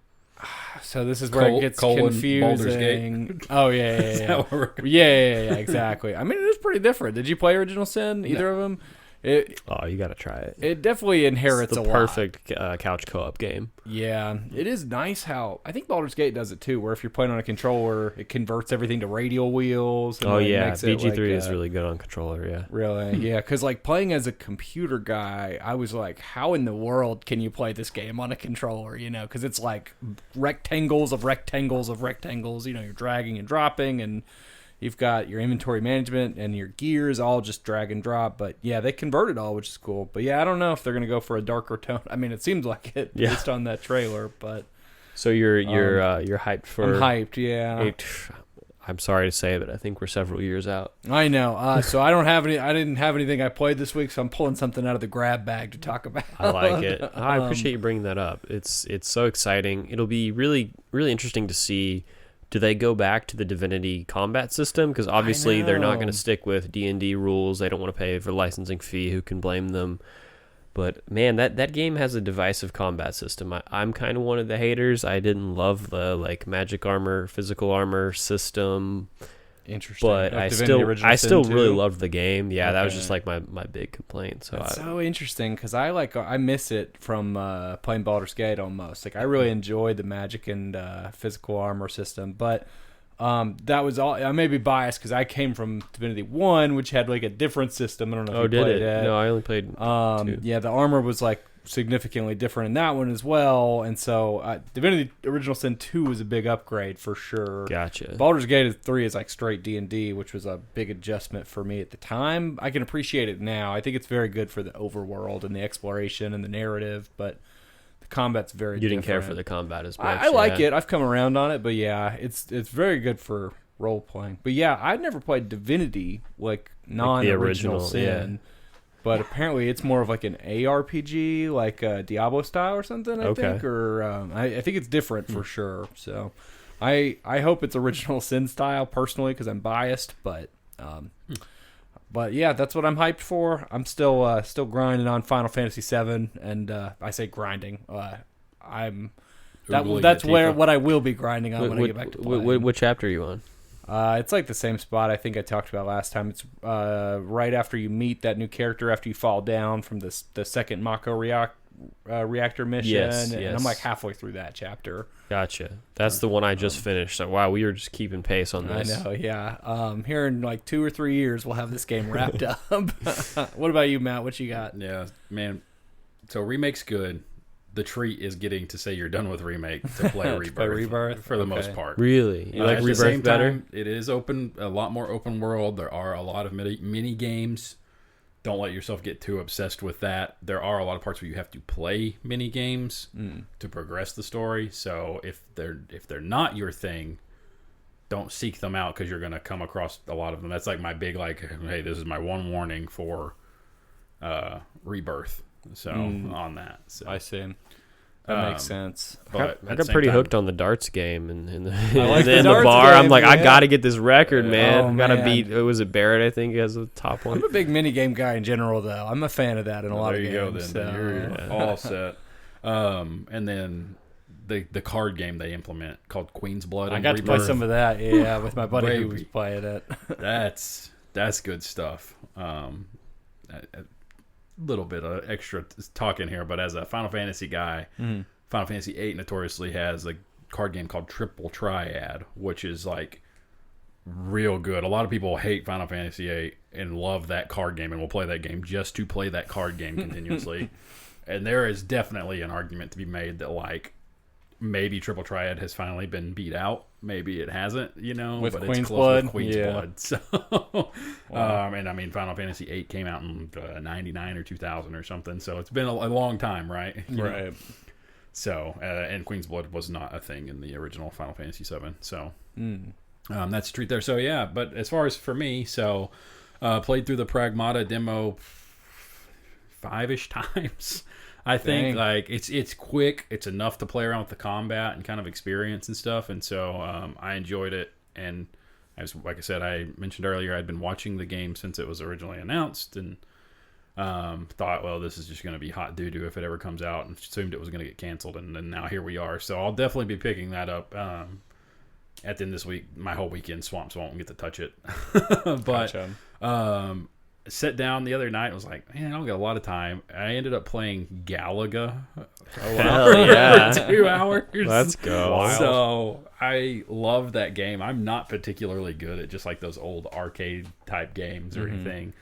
So this is where it gets confusing. Baldur's Gate. Oh yeah. Yeah, exactly. I mean, it is pretty different. Did you play Original Sin? Either of them? You got to try it. It definitely inherits It's a the lot. perfect couch co-op game. Yeah, it is nice how I think Baldur's Gate does it too. Where if you're playing on a controller, it converts everything to radial wheels. And makes it BG3 like, is really good on controller. Yeah, really. Yeah, because like playing as a computer guy, I was like, how in the world can you play this game on a controller? You know, because it's like rectangles of rectangles of rectangles. You know, you're dragging and dropping and. You've got your inventory management and your gears all just drag and drop. But yeah, they convert it all, which is cool. But yeah, I don't know if they're going to go for a darker tone. I mean, it seems like it based on that trailer. But so you're hyped for? I'm hyped. Yeah. I'm sorry to say, but I think we're several years out. I know. So I don't have any. I didn't have anything I played this week, so I'm pulling something out of the grab bag to talk about. I like it. I appreciate you bringing that up. It's so exciting. It'll be really really interesting to see. Do they go back to the Divinity combat system? Because obviously they're not going to stick with D&D rules. They don't want to pay for licensing fee. Who can blame them? But man, that game has a divisive combat system. I'm kind of one of the haters. I didn't love the like magic armor, physical armor system. Interesting. But I still really loved the game. Yeah, that was just like my big complaint. So that's so interesting because I miss it from playing Baldur's Gate almost. Like I really enjoyed the magic and physical armor system, but that was all. I may be biased because I came from Divinity 1, which had like a different system. I don't know if you played it. No, I only played 2. Yeah, the armor was like significantly different in that one as well, and so Divinity Original Sin 2 was a big upgrade for sure. Gotcha. Baldur's Gate 3 is like straight D&D, which was a big adjustment for me at the time. I can appreciate it now. I think it's very good for the overworld and the exploration and the narrative, but the combat's very You didn't different. care for the combat as much. I like it. I've come around on it, but yeah, it's very good for role playing. But yeah, I've never played Divinity like non-original Sin. Yeah. But apparently it's more of like an ARPG, like a Diablo style or something, I think. Or I think it's different for sure. So I hope it's original Sin style personally because I'm biased. But yeah, that's what I'm hyped for. I'm still grinding on Final Fantasy VII, and I say grinding. That's what I will be grinding on when I get back to playing. What chapter are you on? It's like the same spot I think I talked about last time. It's right after you meet that new character after you fall down from the second Mako reactor mission. Yes. And I'm like halfway through that chapter. Gotcha. That's the one I just finished. So wow, we were just keeping pace on this. I know, yeah. Here in like 2 or 3 years, we'll have this game wrapped up. What about you, Matt? What you got? Yeah, man. So remake's good. The treat is getting to say you're done with remake to play Rebirth, for the most part. Really? You like Rebirth better? It is a lot more open world. There are a lot of mini games. Don't let yourself get too obsessed with that. There are a lot of parts where you have to play mini games to progress the story. So if they're not your thing, don't seek them out because you're going to come across a lot of them. That's like my big hey, this is my one warning for Rebirth. So on that, so I see. That makes sense. But I got pretty hooked on the darts game and in the darts bar. game, I'm like, I yeah. got to get this record, man. Oh, I got to man. beat. Was it Barrett? I think has the top one. I'm a big minigame guy in general, though. I'm a fan of that in a lot of games. There you go, then. So. You're all set. And then the card game they implement called Queen's Blood. I and got to play Rebirth. some of that, with my buddy who was Baby. playing it. That's good stuff. A little bit of extra talking here, but as a Final Fantasy guy, Final Fantasy VIII notoriously has a card game called Triple Triad, which is like real good. A lot of people hate Final Fantasy VIII and love that card game and will play that game just to play that card game continuously. And there is definitely an argument to be made that like maybe Triple Triad has finally been beat out. Maybe it hasn't, With but Queen's it's close Blood? with Queen's Yeah. Blood. So, Wow. and I mean, Final Fantasy VIII came out in 99 or 2000 or something. So it's been a long time, right? You know? Right. So, and Queen's Blood was not a thing in the original Final Fantasy VII. So, that's a treat there. So, yeah, but as far as for me, so played through the Pragmata demo 5-ish times. I think Dang. like it's quick. It's enough to play around with the combat and kind of experience and stuff. And so I enjoyed it. And like I said, I mentioned earlier, I'd been watching the game since it was originally announced and thought, well, this is just going to be hot doo-doo if it ever comes out, and assumed it was going to get canceled. And then now here we are. So I'll definitely be picking that up at the end of this week. My whole weekend swamps won't get to touch it. But Gotcha. sat down the other night and was like, man, I don't got a lot of time. I ended up playing Galaga Hell yeah. for 2 hours. Let's go. Wow. So I love that game. I'm not particularly good at just like those old arcade type games or anything.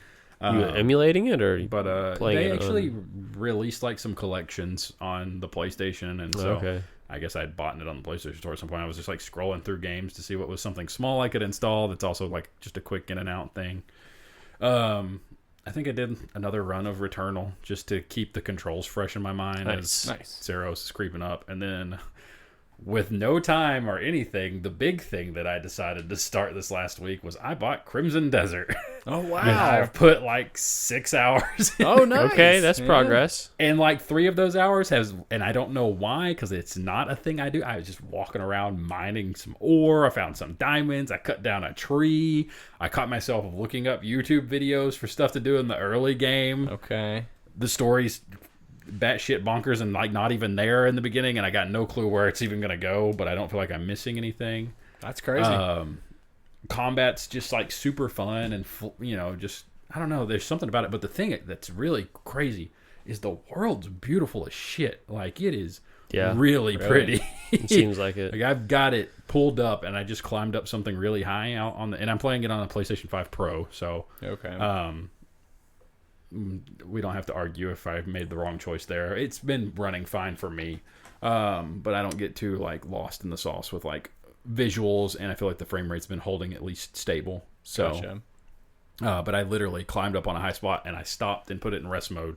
You emulating it or But playing they it actually released like some collections on the PlayStation, and so Okay. I guess I'd bought it on the PlayStation Store at some point. I was just like scrolling through games to see what was something small I could install that's also like just a quick in and out thing. I think I did another run of Returnal just to keep the controls fresh in my mind as Nice. Zeros is creeping up. And then with no time or anything, the big thing that I decided to start this last week was I bought Crimson Desert. Oh, wow. And I've put like 6 hours in. Oh, nice. Okay, that's Yeah. progress. And like 3 of those hours and I don't know why, because it's not a thing I do. I was just walking around mining some ore. I found some diamonds. I cut down a tree. I caught myself looking up YouTube videos for stuff to do in the early game. Okay. The story's batshit bonkers and like not even there in the beginning, and I got no clue where it's even gonna go, but I don't feel like I'm missing anything. That's crazy. Combat's just like super fun and just I don't know, there's something about it. But the thing that's really crazy is the world's beautiful as shit. Like it is really pretty. It seems like it. Like I've got it pulled up and I just climbed up something really high out and I'm playing it on a PlayStation 5 Pro, so Okay. we don't have to argue if I made the wrong choice there. It's been running fine for me, but I don't get too like lost in the sauce with like visuals, and I feel like the frame rate's been holding at least stable. So, Gotcha. but I literally climbed up on a high spot and I stopped and put it in rest mode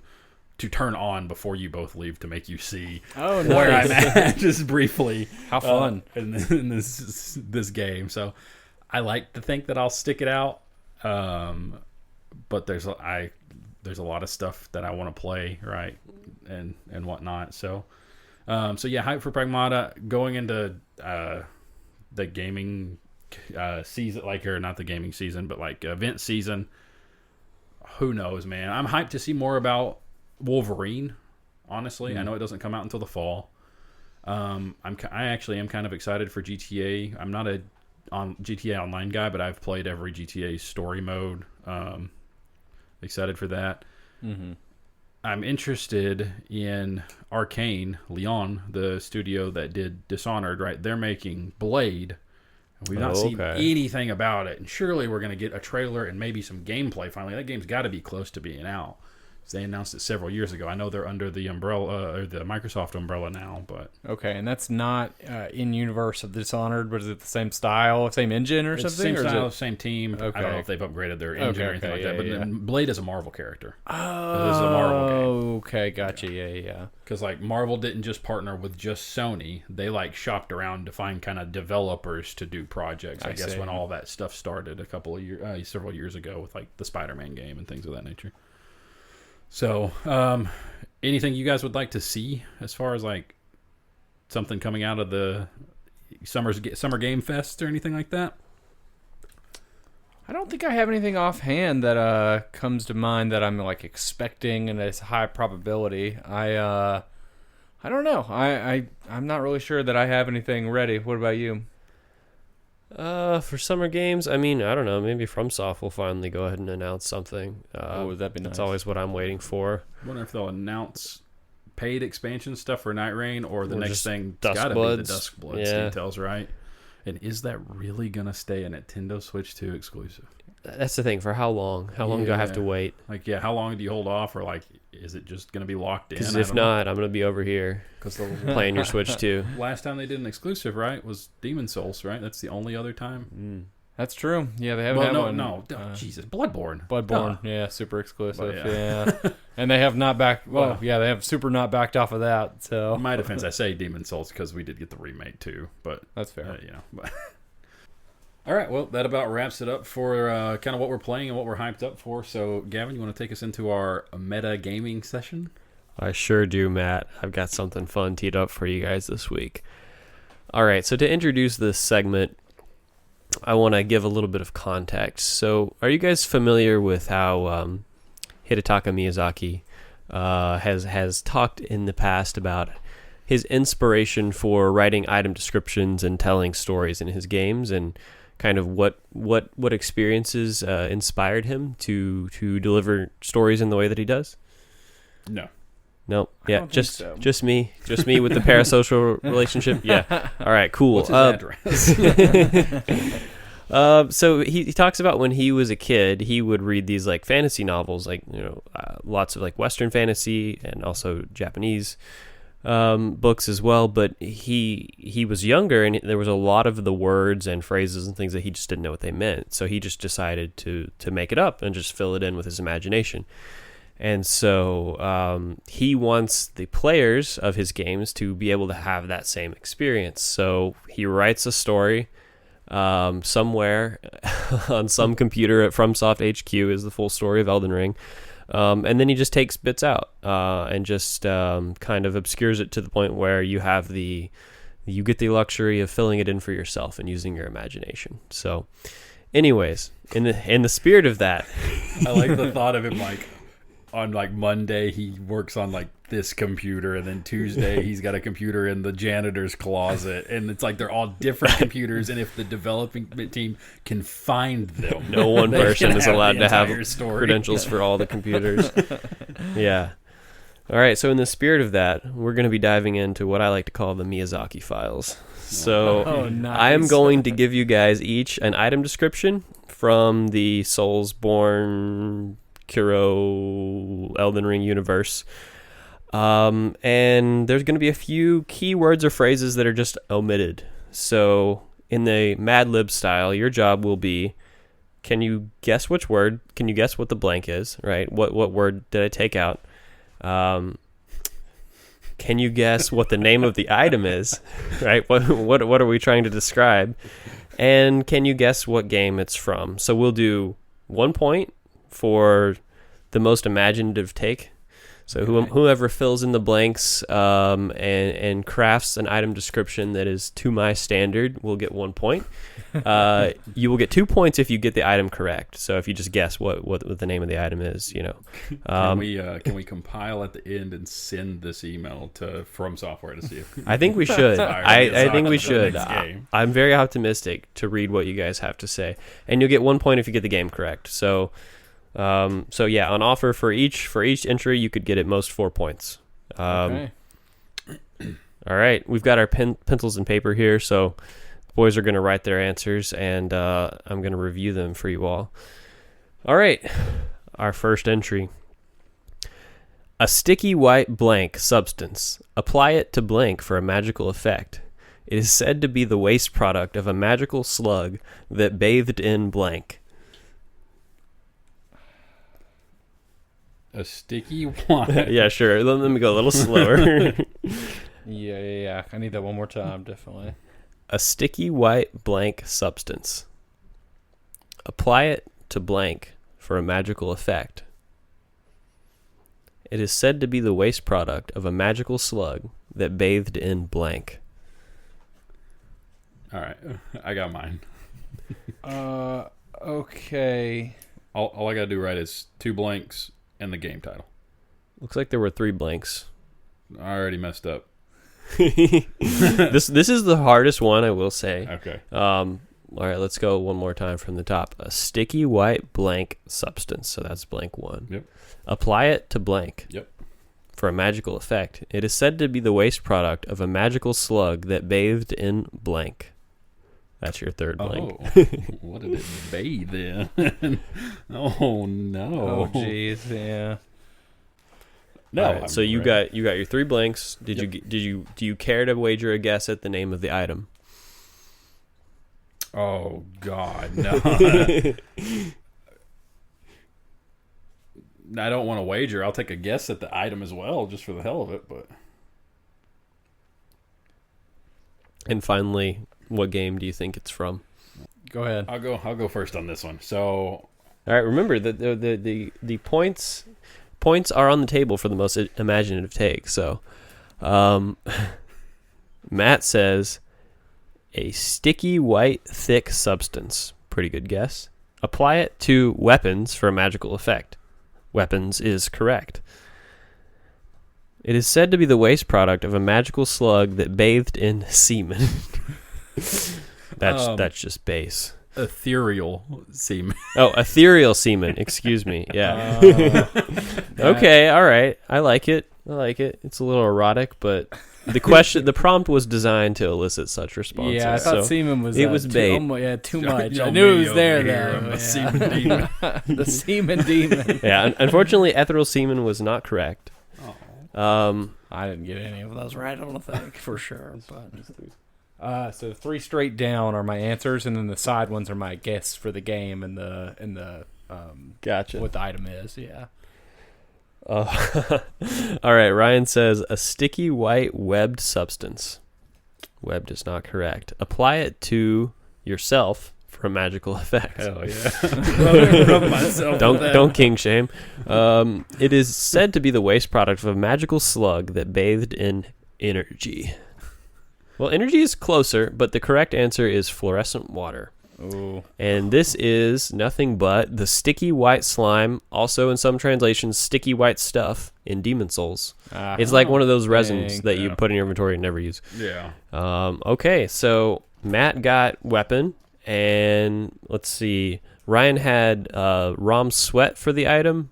to turn on before you both leave to make you see Oh, where I'm nice. at, just briefly. How fun. In this game. So I like to think that I'll stick it out, but there's a lot of stuff that I want to play, right, and whatnot. So yeah, hype for Pragmata going into the gaming season, or not the gaming season, but like event season. Who knows, man? I'm hyped to see more about Wolverine. Honestly, I know it doesn't come out until the fall. I actually am kind of excited for GTA. I'm not a GTA Online guy, but I've played every GTA story mode. Excited for that. Mm-hmm. I'm interested in Arcane, Leon, the studio that did Dishonored, right? They're making Blade. We've not seen anything about it. And surely we're going to get a trailer and maybe some gameplay finally. That game's got to be close to being out. They announced it several years ago. I know they're under the umbrella, or the Microsoft umbrella now, but... Okay, and that's not in universe of Dishonored, but is it the same style, same engine or It's something? same or style, is it... same team. Okay. I don't know if they've upgraded their engine or anything like that, but yeah. Blade is a Marvel character. Oh, This is a Marvel game. Okay, gotcha. Yeah. Because like Marvel didn't just partner with just Sony; they like shopped around to find kind of developers to do projects. I guess see. when all that stuff started several years ago with like the Spider-Man game and things of that nature. So, anything you guys would like to see as far as like something coming out of the summer game fest or anything like that? I don't think I have anything offhand that comes to mind that I'm like expecting and it's high probability. I don't know. I'm not really sure that I have anything ready. What about you? For summer games, I mean, I don't know. Maybe FromSoft will finally go ahead and announce something. That'd be nice. That's always what I'm waiting for. I wonder if they'll announce paid expansion stuff for Night Rain, or the Or next just thing Dusk gotta Bloods. be the Dusk Bloods Yeah. details, right? And is that really gonna stay a Nintendo Switch 2 exclusive? That's the thing. For how long? How long do I have to Yeah. wait? Like, yeah, how long do you hold off, or like, is it just gonna be locked in? Because if not, I'm gonna be over here because the playing your Switch too. last time they did an exclusive, right, was Demon Souls, right? That's the only other time. That's true. Yeah, they haven't Well, had no, one. no, Jesus, Bloodborne. Bloodborne. Duh. Yeah, super exclusive. But, yeah. Yeah. And they have not backed. Well, Well. yeah, they have super not backed off of that. So In my defense, I say Demon Souls because we did get the remake too, but that's fair. you know. But all right, well, that about wraps it up for kind of what we're playing and what we're hyped up for. So, Gavin, you want to take us into our meta gaming session? I sure do, Matt. I've got something fun teed up for you guys this week. All right, so to introduce this segment, I want to give a little bit of context. So, are you guys familiar with how Hidetaka Miyazaki has talked in the past about his inspiration for writing item descriptions and telling stories in his games, and kind of what experiences inspired him to deliver stories in the way that he does? No. No, I yeah, don't think just so. just me with the parasocial relationship. Yeah, all right, cool. What's his address? So he talks about when he was a kid, he would read these like fantasy novels, like lots of like Western fantasy and also Japanese books as well. But he was younger, and there was a lot of the words and phrases and things that he just didn't know what they meant. So he just decided to make it up and just fill it in with his imagination. And so he wants the players of his games to be able to have that same experience. So he writes a story somewhere on some computer at FromSoft HQ is the full story of Elden Ring. And then he just takes bits out and just kind of obscures it to the point where you get the luxury of filling it in for yourself and using your imagination. So anyways, in the spirit of that, I like the thought of him like on like Monday he works on like this computer, and then Tuesday he's got a computer in the janitor's closet, and it's like they're all different computers, and if the developing team can find them, no one they person can is have allowed the to have entire story. credentials for all the computers. Yeah. All right, so in the spirit of that, we're going to be diving into what I like to call the Miyazaki Files. So Oh, nice. I am going to give you guys each an item description from the Soulsborne Kuro Elden Ring universe. And there's going to be a few keywords or phrases that are just omitted. So in the Mad Lib style, your job will be, can you guess which word? Can you guess what the blank is, right? What word did I take out? Can you guess what the name of the item is, right? What are we trying to describe? And can you guess what game it's from? So we'll do 1 point for the most imaginative take. So whoever fills in the blanks and crafts an item description that is to my standard will get 1 point. You will get 2 points if you get the item correct. So if you just guess what the name of the item is, you know. Can we compile at the end and send this email to From Software to see if I think we should. I think we should. Next game. I'm very optimistic to read what you guys have to say, and you'll get 1 point if you get the game correct. So yeah, on offer for each entry, you could get at most 4 points. Okay. All right, we've got our pencils and paper here, so the boys are going to write their answers, and I'm going to review them for you all. All right, our first entry. A sticky white blank substance. Apply it to blank for a magical effect. It is said to be the waste product of a magical slug that bathed in blank. A sticky one. Yeah, sure. Let me go a little slower. Yeah. I need that one more time, definitely. A sticky white blank substance. Apply it to blank for a magical effect. It is said to be the waste product of a magical slug that bathed in blank. All right, I got mine. Okay. All I gotta do right is 2 blanks and the game title. Looks like there were 3 blanks. I already messed up. This is the hardest one, I will say. Okay. All right, let's go one more time from the top. A sticky white blank substance. So that's blank 1. Yep. Apply it to blank. Yep. For a magical effect. It is said to be the waste product of a magical slug that bathed in blank. That's your third blank. Oh, what did it bathe in? Oh no. Oh, jeez, yeah. No. All right, so you got your 3 blanks. Do you care to wager a guess at the name of the item? Oh God, no. I don't want to wager. I'll take a guess at the item as well, just for the hell of it. But And finally, what game do you think it's from? Go ahead. I'll go first on this one. So, All right, remember that the points are on the table for the most imaginative take. So, Matt says a sticky white thick substance. Pretty good guess. Apply it to weapons for a magical effect. Weapons is correct. It is said to be the waste product of a magical slug that bathed in semen. That's just base. ethereal semen. Oh, ethereal semen. Excuse me. Yeah. Okay. All right. I like it. It's a little erotic, but the prompt was designed to elicit such responses. Yeah, I thought so semen was it was bait. too much. Yo, I knew it me was there, over here, though. I'm a Yeah. semen demon. The semen demon. Yeah. Unfortunately, ethereal semen was not correct. I didn't get any of those right, I don't think, for sure. But so 3 straight down are my answers, and then the side ones are my guess for the game and the Gotcha. what the item is. Yeah. All right. Ryan says a sticky white webbed substance. Webbed is not correct. Apply it to yourself for a magical effect. Hell yeah. Rub myself with that. Don't king shame. It is said to be the waste product of a magical slug that bathed in energy. Well, energy is closer, but the correct answer is fluorescent water. Ooh. And this is nothing but the sticky white slime, also in some translations, sticky white stuff in Demon Souls. It's like one of those resins dang. that you put in your inventory and never use. Yeah. Okay, so Matt got weapon, and let's see. Ryan had Rom's sweat for the item.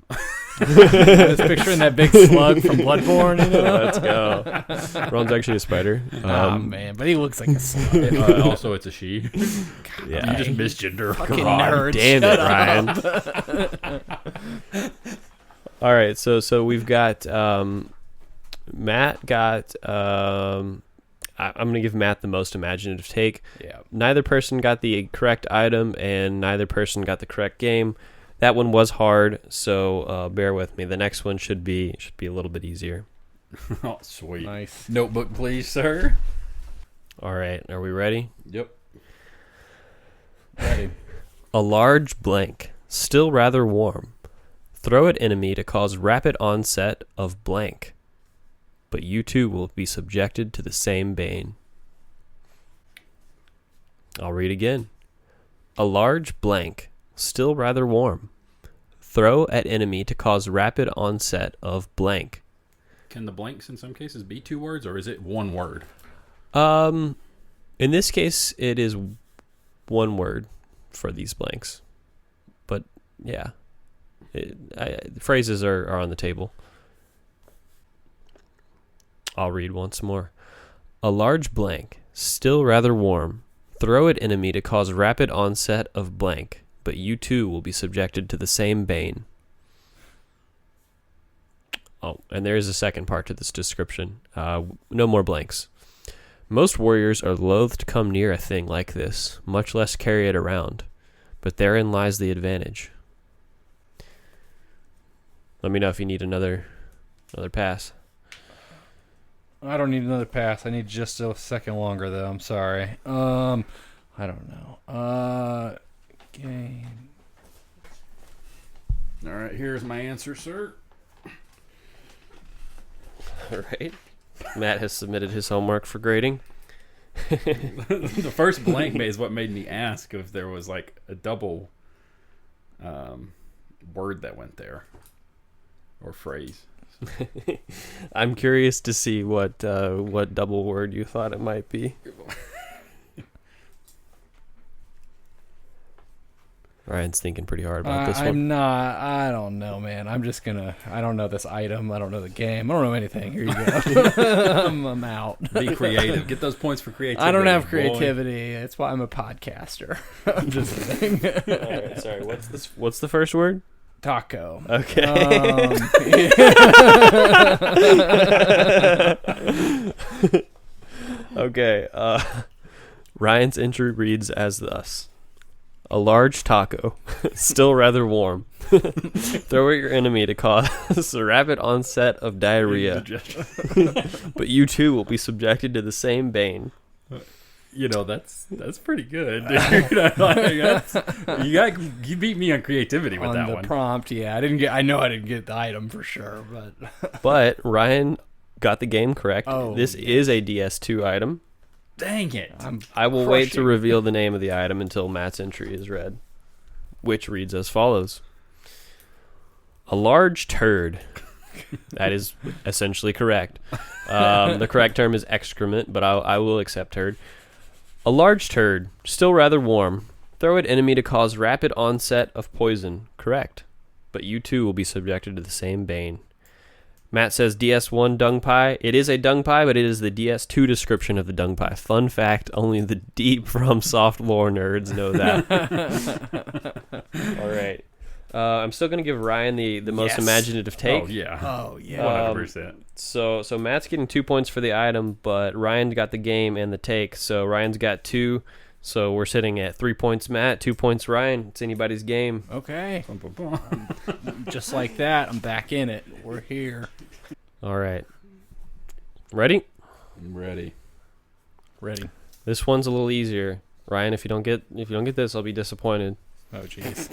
I was picturing that big slug from Bloodborne. You know? Let's go. Rom's actually a spider. Oh man, but he looks like a slug. Also, it's a she. Yeah. You just misgender. Fucking God nerd. damn Shut it, Ryan. All right, so we've got Matt got. I'm gonna give Matt the most imaginative take. Yeah. Neither person got the correct item, and neither person got the correct game. That one was hard, so bear with me. The next one should be a little bit easier. Oh, sweet. Nice. Notebook, please, sir. All right, are we ready? Yep. Ready. A large blank, still rather warm. Throw at enemy to cause rapid onset of blank. But you too will be subjected to the same bane. I'll read again. A large blank, still rather warm. Throw at enemy to cause rapid onset of blank. Can the blanks in some cases be 2 words, or is it 1 word? In this case, it is 1 word for these blanks. But yeah, the phrases are on the table. I'll read once more. A large blank, still rather warm. Throw at enemy to cause rapid onset of blank, but you too will be subjected to the same bane. Oh, and there is a second part to this description. No more blanks. Most warriors are loath to come near a thing like this, much less carry it around. But therein lies the advantage. Let me know if you need another pass. I don't need another pass. I need just a second longer, though. I'm sorry. I don't know. Game. All right, here's my answer, sir. All right. Matt has submitted his homework for grading. The first blank is what made me ask if there was like a double word that went there or phrase. I'm curious to see what double word you thought it might be. Ryan's thinking pretty hard about this one. I'm not. I don't know, man. I'm just gonna. I don't know this item. I don't know the game. I don't know anything. Here you go. I'm out. Be creative. Get those points for creativity. I don't have boy. creativity. That's why I'm a podcaster. I'm just kidding. All right, sorry. What's the first word? Taco. Okay. Okay. Ryan's entry reads as thus. A large taco, still rather warm. Throw at your enemy to cause a rapid onset of diarrhea. But you too will be subjected to the same bane. You know, that's pretty good. Dude. You beat me on creativity with on that the one. prompt, yeah. I know I didn't get the item for sure, but But Ryan got the game correct. Oh, this is a DS2 item. Dang it. I will wait to crushing. reveal the name of the item until Matt's entry is read, which reads as follows. A large turd. That is essentially correct. The correct term is excrement, but I will accept turd. A large turd, still rather warm. Throw at enemy to cause rapid onset of poison. Correct. But you too will be subjected to the same bane. Matt says DS1 dung pie. It is a dung pie, but it is the DS2 description of the dung pie. Fun fact, only the deep from soft lore nerds know that. All right. I'm still going to give Ryan the most Yes. imaginative take. Oh, yeah. oh yeah. 100%. So Matt's getting 2 points for the item, but Ryan got the game and the take. So Ryan's got 2. So we're sitting at 3 points Matt, 2 points Ryan. It's anybody's game. Okay. Bum, bum, bum. Just like that, I'm back in it. We're here. All right. Ready? I'm ready. Ready. This one's a little easier. Ryan, if you don't get this, I'll be disappointed. Oh jeez.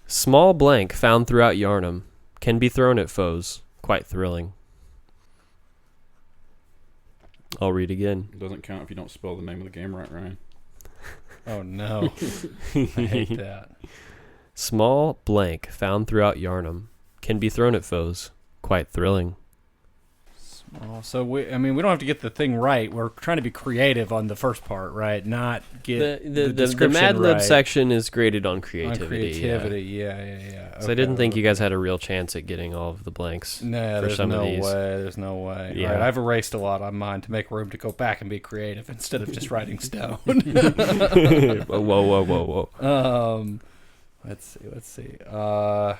Small blank found throughout Yarnum can be thrown at foes. Quite thrilling. I'll read again. It doesn't count if you don't spell the name of the game right, Ryan. Oh no. I hate that. Small blank found throughout Yarnum can be thrown at foes. Quite thrilling. Well, so we don't have to get the thing right. We're trying to be creative on the first part, right? Not get The description Mad Lib right. section is graded on On creativity. creativity, yeah. So I didn't think you guys had a real chance at getting all of the blanks. No, for there's some of no these. way. There's no way. Yeah. All right, I've erased a lot on mine to make room to go back and be creative instead of just writing stone. Whoa. Let's see. Okay.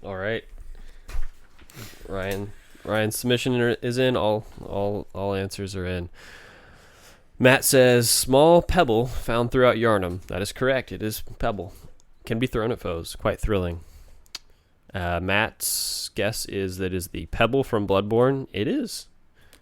All right. Ryan's submission is in. All answers are in. Matt says small pebble found throughout Yarnum. That is correct. It is pebble. Can be thrown at foes. Quite thrilling. Matt's guess is that is the pebble from Bloodborne. It is.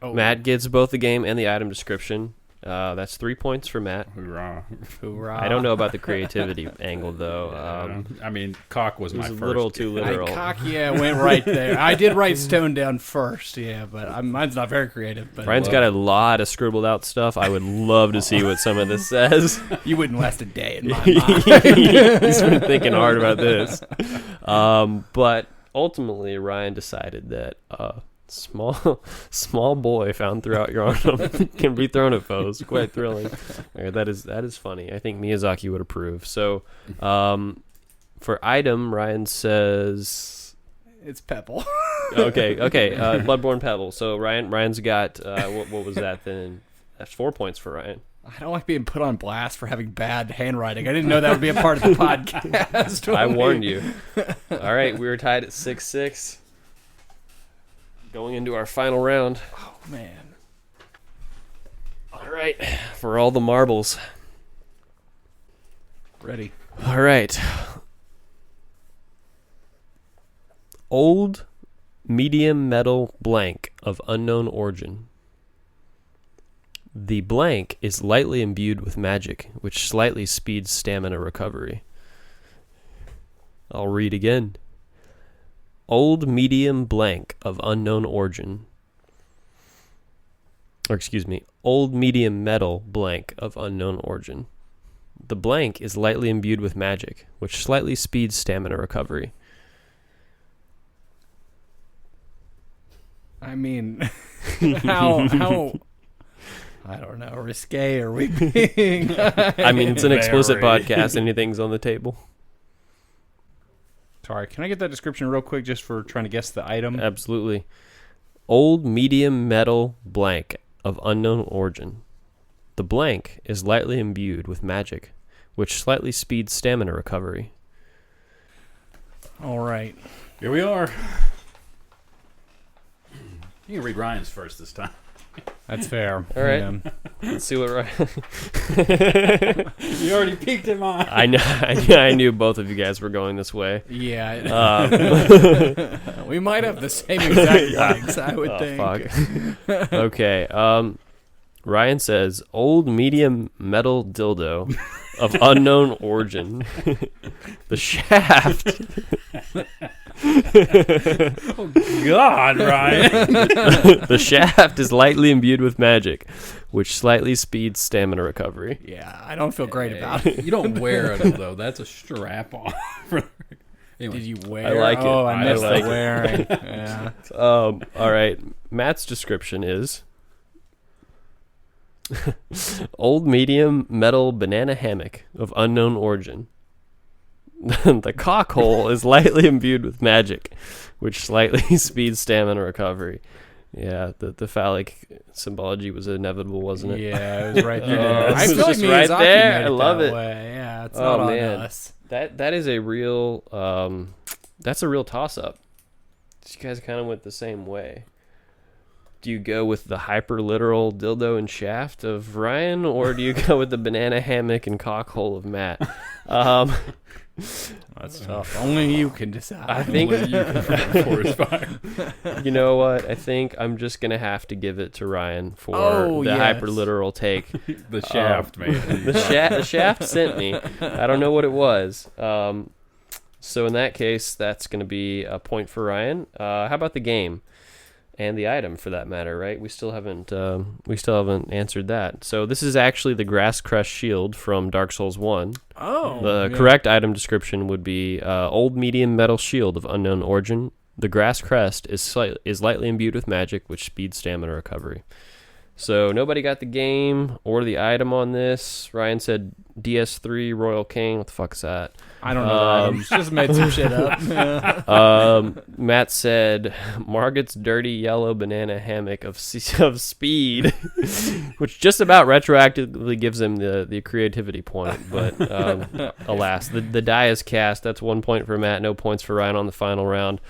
Oh, Matt gets both the game and the item description. That's 3 points for Matt. Hoorah. hoorah. I don't know about the creativity angle though. I mean, cock was It my was a first. little too literal. Went right there. I did write stone down first, yeah, but mine's not very creative. But Ryan's got a lot of scribbled out stuff. I would love to see what some of this says. You wouldn't last a day in my mind. He's been thinking hard about this. But ultimately, Ryan decided that small boy found throughout Yarnum can be thrown at foes. Quite thrilling. Okay, that is funny. I think Miyazaki would approve. So, for item, Ryan says It's Pebble. okay. Bloodborne Pebble. So Ryan's got what was that then? That's 4 points for Ryan. I don't like being put on blast for having bad handwriting. I didn't know that would be a part of the podcast. I warned you. All right, we were tied at 6-6. Going into our final round. Oh, man. All right, for all the marbles. Ready. All right. Old medium metal blank of unknown origin. The blank is lightly imbued with magic, which slightly speeds stamina recovery. I'll read again. Old medium blank of unknown origin. Or excuse me, old medium metal blank of unknown origin. The blank is lightly imbued with magic, which slightly speeds stamina recovery. I mean, how I don't know, risque are we being? I mean, it's an explicit Very. podcast. Anything's on the table. Sorry, can I get that description real quick just for trying to guess the item? Absolutely. Old medium metal blank of unknown origin. The blank is lightly imbued with magic, which slightly speeds stamina recovery. All right. Here we are. You can read Ryan's first this time. That's fair. All right. Let's see what Ryan... You already peeked in mine. I knew both of you guys were going this way. Yeah. We might have the same exact legs, I would think. Fuck. Okay. Ryan says, old medium metal dildo of unknown origin. The shaft. Oh, God, Ryan. The shaft is lightly imbued with magic, which slightly speeds stamina recovery. Yeah, I don't feel great about it. You don't wear it, though. That's a strap on. Anyway. Did you wear? I like it. Oh, I missed like the wearing. Yeah. All right. Matt's description is old medium metal banana hammock of unknown origin. The cock hole is lightly imbued with magic, which slightly speeds stamina recovery. Yeah, the phallic symbology was inevitable, wasn't it? Yeah, it was right there. I I feel feel like like Miyazaki Miyazaki made made it it I love that it. way. Yeah, it's Oh, not on man. us. That is a real that's a real toss up. You guys kind of went the same way. Do you go with the hyper literal dildo and shaft of Ryan, or do you go with the banana hammock and cock hole of Matt? That's tough. Only you can decide. I think Only you can prevent forest fire. you know what? I think I'm just gonna have to give it to Ryan for Oh, the yes. hyper literal take. The shaft, man. The shaft sent me. I don't know what it was. So in that case, that's going to be a point for Ryan. How about the game and the item, for that matter? Right? We still haven't answered that. So this is actually the Grass Crest Shield from Dark Souls 1. Oh. The correct item description would be old medium metal shield of unknown origin. The Grass Crest is lightly imbued with magic, which speeds stamina recovery. So nobody got the game or the item on this. Ryan said DS3 Royal King. What the fuck is that? I don't know the items. Just made some shit up. Matt said Margot's dirty yellow banana hammock of speed, which just about retroactively gives him the creativity point. But alas, the die is cast. That's 1 point for Matt, no points for Ryan on the final round.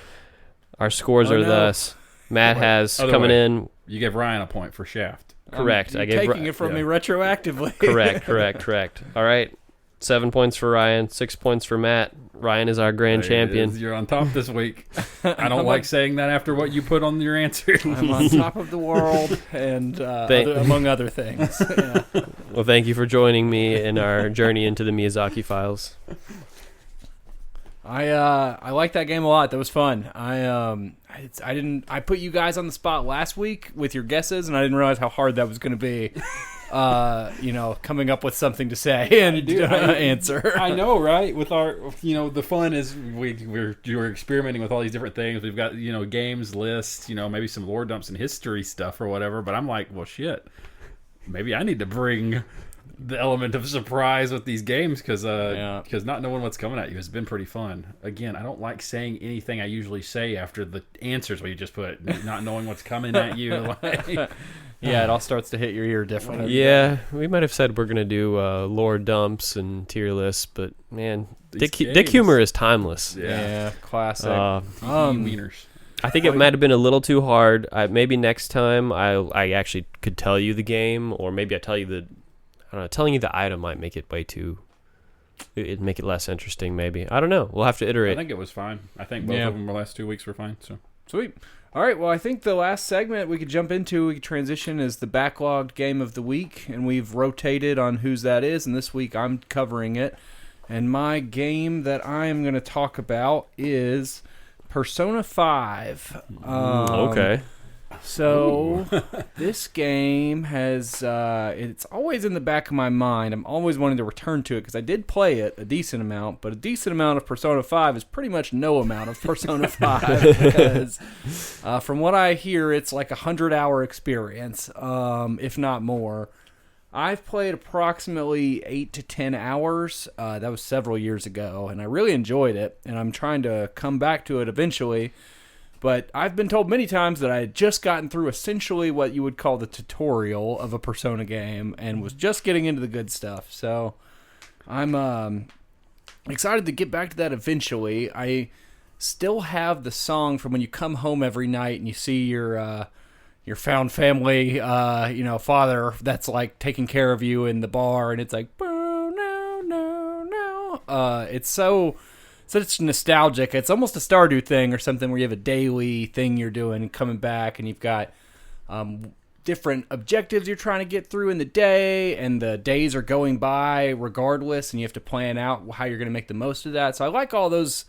Our scores are thus: Matt has coming in. You gave Ryan a point for shaft. Correct. You're taking it from me retroactively. Correct. All right. 7 points for Ryan, 6 points for Matt. Ryan is our grand champion. You're on top this week. I don't like saying that after what you put on your answer. I'm on top of the world, and among other things. Yeah. Well, thank you for joining me in our journey into the Miyazaki Files. I like that game a lot. That was fun. I put you guys on the spot last week with your guesses, and I didn't realize how hard that was going to be. Coming up with something to say and answer. I know, right? With our, the fun is we're experimenting with all these different things. We've got games lists, maybe some lore dumps and history stuff or whatever. But I'm like, well, shit. Maybe I need to bring the element of surprise with these games because not knowing what's coming at you has been pretty fun. Again, I don't like saying anything I usually say after the answers we just put, not knowing what's coming at you. Yeah, it all starts to hit your ear differently. Yeah, we might have said we're going to do lore dumps and tier lists, but man, dick humor is timeless. Yeah, classic. Wieners. I think it might have been a little too hard. Maybe next time I actually could tell you the game, or maybe I tell you telling you the item might make it way too. It'd make it less interesting, maybe. I don't know. We'll have to iterate. I think it was fine. I think both of them the last 2 weeks were fine. So sweet. All right. Well, I think the last segment we could jump into, we could transition, is the backlogged game of the week, and we've rotated on whose that is. And this week I'm covering it. And my game that I am going to talk about is Persona 5. Okay. So this game has it's always in the back of my mind. I'm always wanting to return to it because I did play it a decent amount, but a decent amount of Persona 5 is pretty much no amount of Persona 5 because from what I hear, it's like a 100-hour experience, if not more. I've played approximately 8 to 10 hours. That was several years ago, and I really enjoyed it, and I'm trying to come back to it eventually. But I've been told many times that I had just gotten through essentially what you would call the tutorial of a Persona game and was just getting into the good stuff. So I'm excited to get back to that eventually. I still have the song from when you come home every night and you see your found family, father that's like taking care of you in the bar, and it's like, no, no, no. It's such nostalgic. It's almost a Stardew thing or something where you have a daily thing you're doing and coming back, and you've got different objectives you're trying to get through in the day, and the days are going by regardless, and you have to plan out how you're going to make the most of that. So I like all those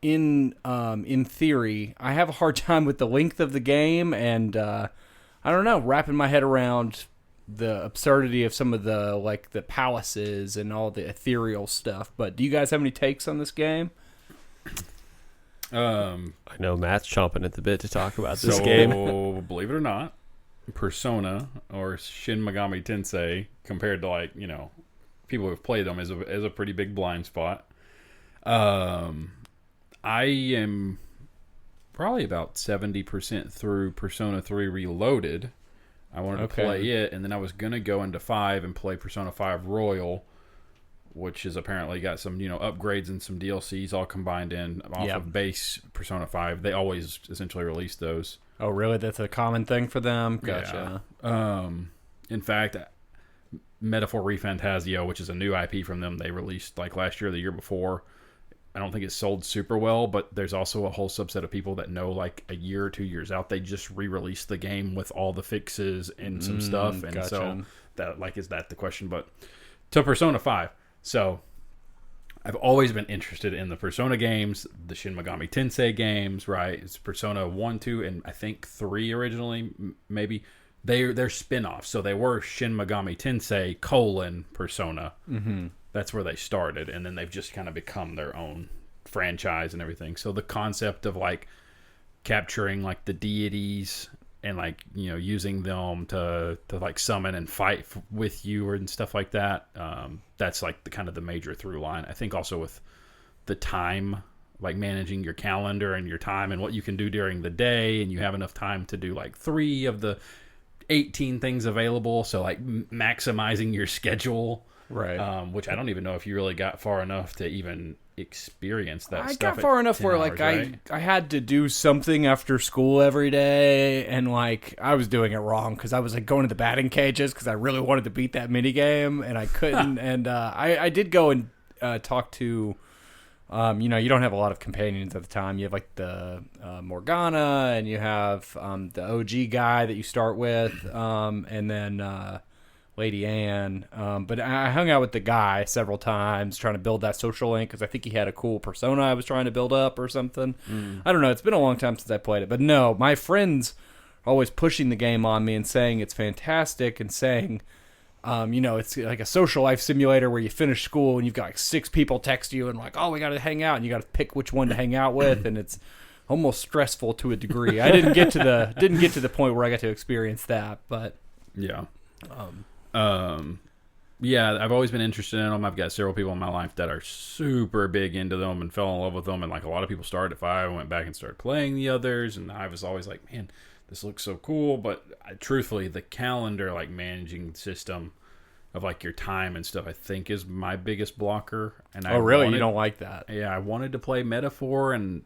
in theory. I have a hard time with the length of the game, and I don't know, wrapping my head around the absurdity of some of the palaces and all the ethereal stuff. But do you guys have any takes on this game? I know Matt's chomping at the bit to talk about this game. Believe it or not, Persona or Shin Megami Tensei, compared to people who've played them, is a pretty big blind spot. I am probably about 70% through Persona 3 Reloaded. I wanted to play it, and then I was going to go into 5 and play Persona 5 Royal, which has apparently got some, upgrades and some DLCs all combined in off of base Persona 5. They always essentially release those. Oh, really? That's a common thing for them? Gotcha. Yeah. In fact, Metaphor ReFantazio, which is a new IP from them, they released last year or the year before. I don't think it sold super well, but there's also a whole subset of people that know a year or 2 years out, they just re-released the game with all the fixes and some stuff. And so that is that the question? But to Persona 5. So I've always been interested in the Persona games, the Shin Megami Tensei games, right? It's Persona 1, 2, and I think 3 originally, maybe. They're spin-offs. So they were Shin Megami Tensei : Persona. Mm-hmm. That's where they started, and then they've just kind of become their own franchise and everything. So the concept of capturing the deities and using them to summon and fight with you and stuff like that. That's the kind of the major through line. I think also with the time, managing your calendar and your time and what you can do during the day, and you have enough time to do 3 of the 18 things available. So maximizing your schedule. Right. Which I don't even know if you really got far enough to even experience that stuff. I got far enough where hours, right? I had to do something after school every day, and I was doing it wrong because I was going to the batting cages because I really wanted to beat that mini game, and I couldn't. And I did go and talk to you don't have a lot of companions at the time. You have the Morgana, and you have the OG guy that you start with, and then Lady Anne. But I hung out with the guy several times trying to build that social link because I think he had a cool persona I was trying to build up or something. I don't know. It's been a long time since I played it. But no, my friends are always pushing the game on me and saying it's fantastic and saying, it's like a social life simulator where you finish school and you've got 6 people text you and we got to hang out, and you got to pick which one to hang out with, and it's almost stressful to a degree. I didn't get to the point where I got to experience that, but yeah. Yeah, I've always been interested in them. I've got several people in my life that are super big into them and fell in love with them. And a lot of people started at 5 and went back and started playing the others. And I was always like, man, this looks so cool. But truthfully, the calendar, managing system of your time and stuff, I think is my biggest blocker. And you don't like that? Yeah, I wanted to play Metaphor, and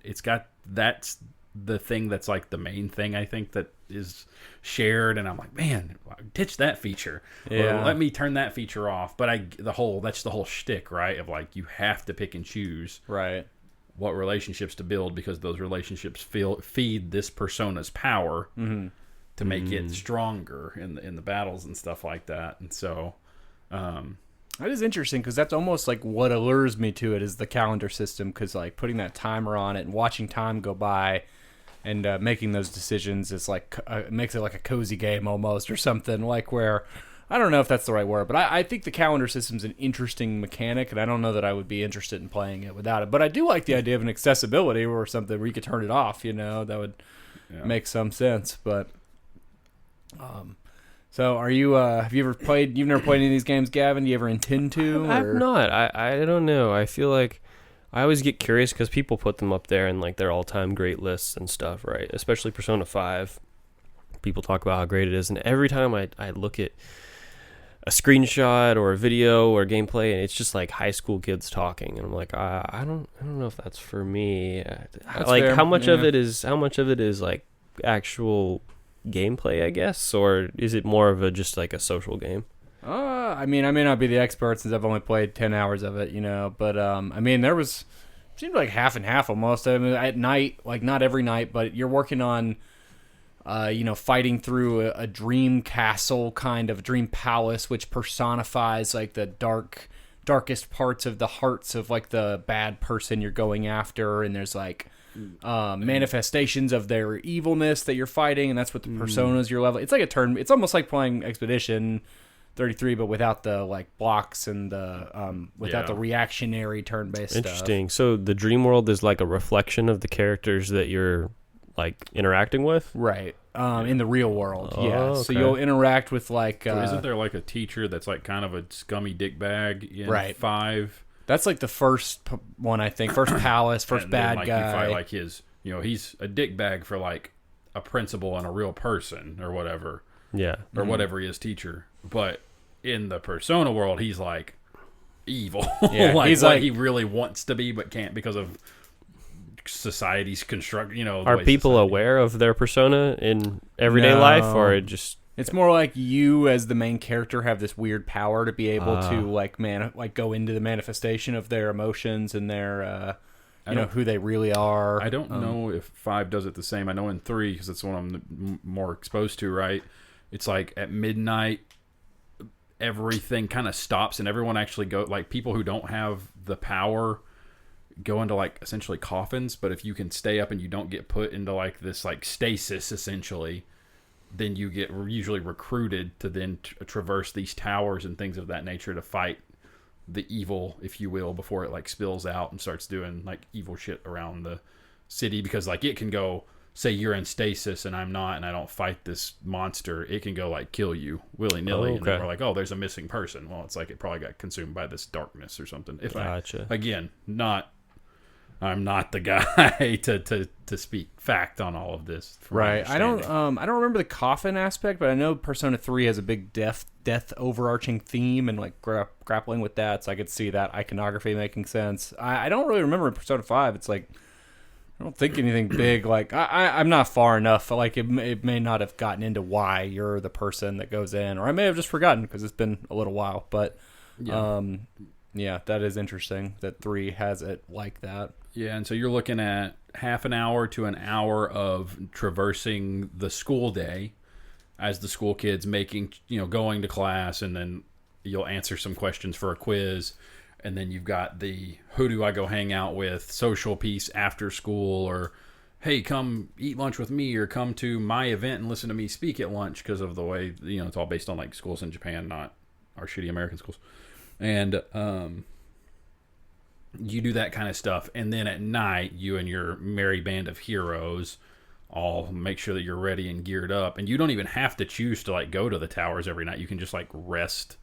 that's the thing that's the main thing I think that is shared, and I'm like, man, ditch that feature. Yeah. Or let me turn that feature off. But that's the whole shtick, right? Of you have to pick and choose right what relationships to build, because those relationships feed this persona's power to make it stronger in the battles and stuff like that. And so That is interesting because that's almost like what allures me to it is the calendar system. Because like putting that timer on it and watching time go by, and making those decisions is like makes it like a cozy game almost or something. Like where I don't know if that's the right word, but I think the calendar system's an interesting mechanic, and I don't know that I would be interested in playing it without it. But I do like the idea of an accessibility or something where you could turn it off. That would make some sense. But so are you? Have you ever played? You've never played any of these games, Gavin? Do you ever intend to? I've not. I don't know. I feel like I always get curious because people put them up there in like their all-time great lists and stuff, right? Especially Persona 5. People talk about how great it is, and every time I look at a screenshot or a video or gameplay, and it's just like high school kids talking, and I'm like, I don't know if that's for me. Like fair. How much of it is like actual gameplay, I guess, or is it more of just like a social game? I mean, I may not be the expert since I've only played 10 hours of it, but I mean, seemed like half and half almost. I mean, at night, like not every night, but you're working on fighting through a dream castle, kind of dream palace, which personifies like the darkest parts of the hearts of like the bad person you're going after, and there's like manifestations of their evilness that you're fighting, and that's what the personas you're leveling. It's like it's almost like playing Expedition 33, but without the like blocks and the without the reactionary turn-based stuff. Interesting. So the dream world is like a reflection of the characters that you're like interacting with, right? In the real world, yeah. Okay. So you'll interact with like. So isn't there like a teacher that's like kind of a scummy dickbag in 5? That's like the first one, I think. First palace, first and bad then, like, guy. You fight like his, he's a dickbag for like a principal and a real person or whatever. Yeah. Or whatever he is, teacher. But in the Persona world, he's like evil. Yeah, like he's what like he really wants to be, but can't because of society's construct. Are people aware of their persona in everyday life, or it just? It's more like you as the main character have this weird power to be able to like go into the manifestation of their emotions and their who they really are. I don't know if 5 does it the same. I know in 3, because it's one I'm more exposed to, right? It's like at midnight, everything kind of stops and everyone actually like people who don't have the power go into like essentially coffins, but if you can stay up and you don't get put into like this like stasis essentially, then you get usually recruited to then traverse these towers and things of that nature to fight the evil, if you will, before it like spills out and starts doing like evil shit around the city. Because like it can go, say you're in stasis and I'm not, and I don't fight this monster, it can go like kill you willy-nilly. And then we're like, oh, there's a missing person. Well, it's like it probably got consumed by this darkness or something. Gotcha. I'm not the guy to speak fact on all of this. Right. I don't remember the coffin aspect, but I know Persona 3 has a big death overarching theme and like grappling with that. So I could see that iconography making sense. I don't really remember in Persona 5. It's like I don't think anything big. Like I'm not far enough. Like it may not have gotten into why you're the person that goes in, or I may have just forgotten because it's been a little while. But yeah, that is interesting that 3 has it like that. Yeah, and so you're looking at half an hour to an hour of traversing the school day as the school kids going to class, and then you'll answer some questions for a quiz, and then you've got the who do I go hang out with social piece after school, or hey, come eat lunch with me, or come to my event and listen to me speak at lunch, because of the way it's all based on like schools in Japan, not our shitty American schools. And you do that kind of stuff, and then at night you and your merry band of heroes all make sure that you're ready and geared up, and you don't even have to choose to like go to the towers every night. You can just like rest,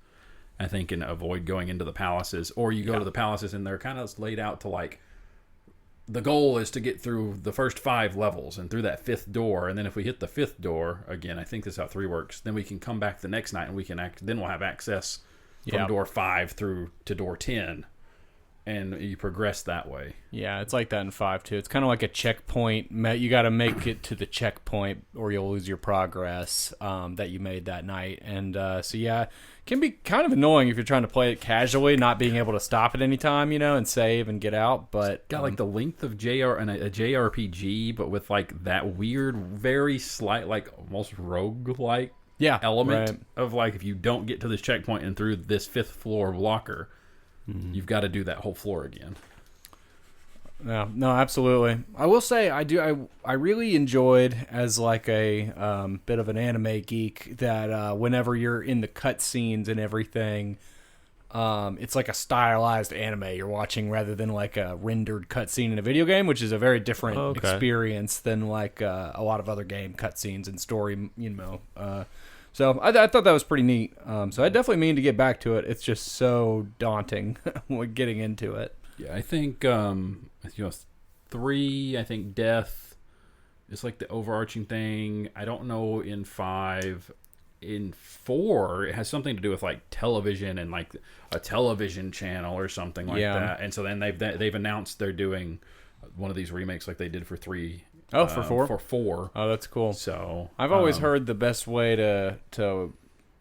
I think, and avoid going into the palaces, or you go to the palaces and they're kind of laid out to like the goal is to get through the first 5 levels and through that 5th door, and then if we hit the 5th door again, I think this is how 3 works, then we can come back the next night and we can then we'll have access from door 5 through to door 10. And you progress that way. Yeah, it's like that in 5 too. It's kind of like a checkpoint. You got to make it to the checkpoint, or you'll lose your progress that you made that night. And so yeah, it can be kind of annoying if you're trying to play it casually, not being able to stop at any time, and save and get out. But got like the length of a JRPG, but with like that weird, very slight, like almost rogue-like element right. of like, if you don't get to this checkpoint and through this 5th floor locker, you've got to do that whole floor again. Yeah, no, absolutely. I will say I really enjoyed, as like a bit of an anime geek, that whenever you're in the cutscenes and everything, it's like a stylized anime you're watching rather than like a rendered cutscene in a video game, which is a very different experience than like a lot of other game cutscenes and story, So I thought that was pretty neat. So I definitely mean to get back to it. It's just so daunting getting into it. Yeah, I think 3. I think death is like the overarching thing. I don't know in 5. In 4, it has something to do with like television and like a television channel or something like that. And so then they've announced they're doing one of these remakes like they did for 3. Oh, for 4? For 4. Oh, that's cool. So I've always heard the best way to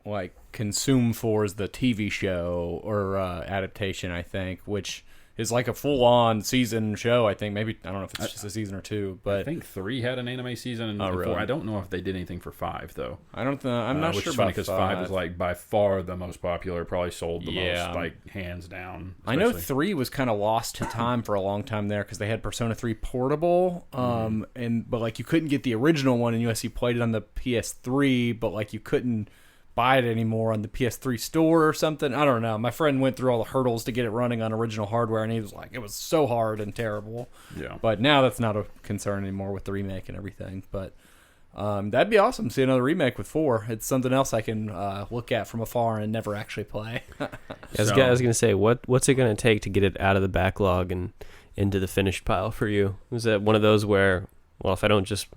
like consume 4 is the TV show or adaptation, I think, which is like a full-on season show, I think. Maybe, I don't know if it's just a season or 2, but I think 3 had an anime season, and really? 4. I don't know if they did anything for 5 though. I don't know. I'm not which sure is funny about because 5. 5 is like by far the most popular, probably sold the Yeah. most, like hands down. I know especially. 3 was kind of lost to time for a long time there because they had Persona 3 Portable, but like you couldn't get the original one unless you played it on the PS3, but like you couldn't buy it anymore on the PS3 store or something. I don't know. My friend went through all the hurdles to get it running on original hardware, and he was like, it was so hard and terrible. Yeah. But now that's not a concern anymore with the remake and everything. But that'd be awesome to see another remake with 4. It's something else I can look at from afar and never actually play. I was going to say, what's it going to take to get it out of the backlog and into the finished pile for you? Was that one of those where, well, if I don't just,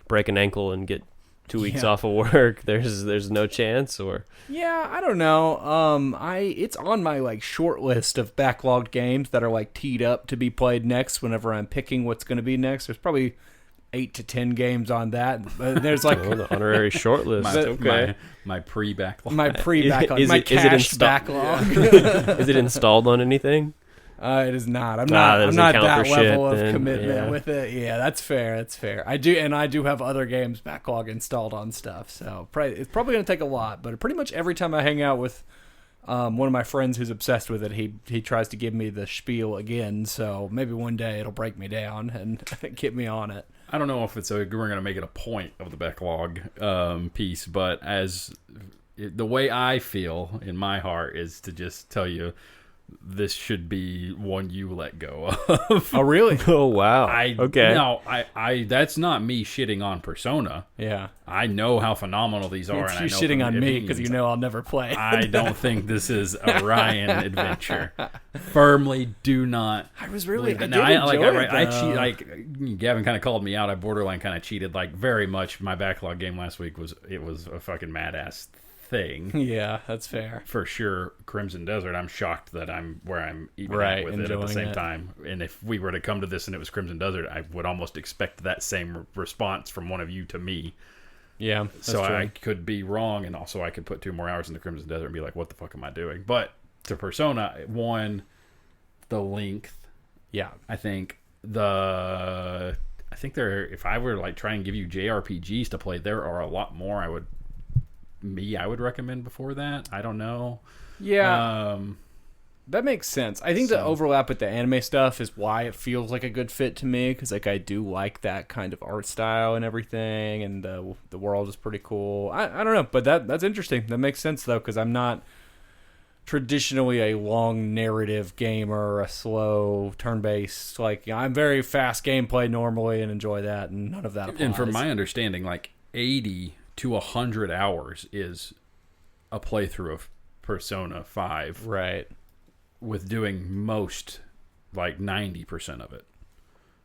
break an ankle and get 2 weeks off of work, there's no chance? Or yeah, I don't know. It's on my like short list of backlogged games that are like teed up to be played next whenever I'm picking what's going to be next. There's probably 8 to 10 games on that. There's like the honorary short list. My pre-backlog. my pre-backlog, Is my it cached backlog. Is it installed on anything? It is not. I'm that not doesn't that count for level shit, of then. commitment Yeah. with it. Yeah, that's fair. That's fair. I do have other games backlog installed on stuff, so it's probably going to take a lot. But pretty much every time I hang out with one of my friends who's obsessed with it, he tries to give me the spiel again. So maybe one day it'll break me down and get me on it. I don't know if we're going to make it a point of the backlog piece, but the way I feel in my heart is to just tell you, this should be one you let go of. Oh, really? Oh, wow. Okay. No, I that's not me shitting on Persona. Yeah. I know how phenomenal these are. It's and you I know shitting from on me opinions, because you know I'll never play. I don't think this is a Ryan adventure. Firmly do not. I was really. believe I that. did Now, enjoy it, I though. cheat. Like Gavin kind of called me out. I borderline kind of cheated. Like very much. My backlog game last week was a fucking madass thing. Yeah, that's fair. For sure. Crimson Desert, I'm shocked that I'm where I'm even Right, at with it at the enjoying same it. time. And if we were to come to this and it was Crimson Desert, I would almost expect that same response from one of you to me. Yeah, that's So true. I could be wrong, and also I could put 2 more hours in the Crimson Desert and be like, what the fuck am I doing? But to Persona, 1, the length, Yeah. I think there, if I were to like try and give you JRPGs to play, there are a lot more I would recommend before that. I don't know. Yeah. That makes sense. I think the So- overlap with the anime stuff is why it feels like a good fit to me, because like I do like that kind of art style and everything, and the world is pretty cool. I don't know, but that's interesting. That makes sense though, because I'm not traditionally a long narrative gamer, a slow turn-based. Like I'm very fast gameplay normally and enjoy that, and none of that applies. And from my understanding, like 80 to 100 hours is a playthrough of Persona 5. right. With doing most, like 90% of it.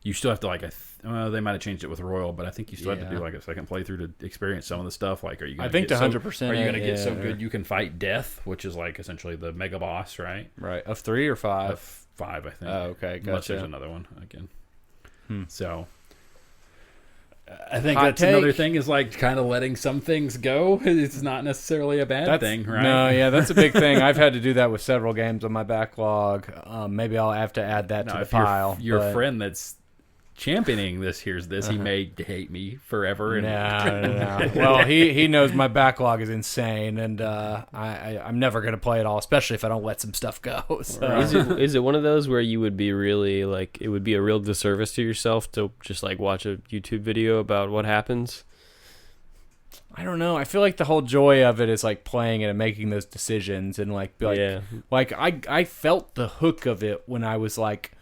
You still have to like, they might have changed it with Royal, but I think you still have to do like a second playthrough to experience some of the stuff. Like, are you? Gonna I think get the 100%. Are you going to get so yeah. good you can fight Death, which is like essentially the mega boss, right? Right. Of 3 or 5? Of 5, I think. Oh, okay, Unless there's gotcha. another one again. Hmm. So I think Hot that's another take. thing is like kind of letting some things go. It's not necessarily a bad thing, right? No, yeah, that's a big thing. I've had to do that with several games on my backlog. Maybe I'll have to add that to the if pile. your but- friend that's championing this, he may hate me forever. And No. Well, he knows my backlog is insane, and I'm never gonna play it all, especially if I don't let some stuff go. So. Is it one of those where you would be really like it would be a real disservice to yourself to just like watch a YouTube video about what happens? I don't know. I feel like the whole joy of it is like playing it and making those decisions, and like I felt the hook of it when I was like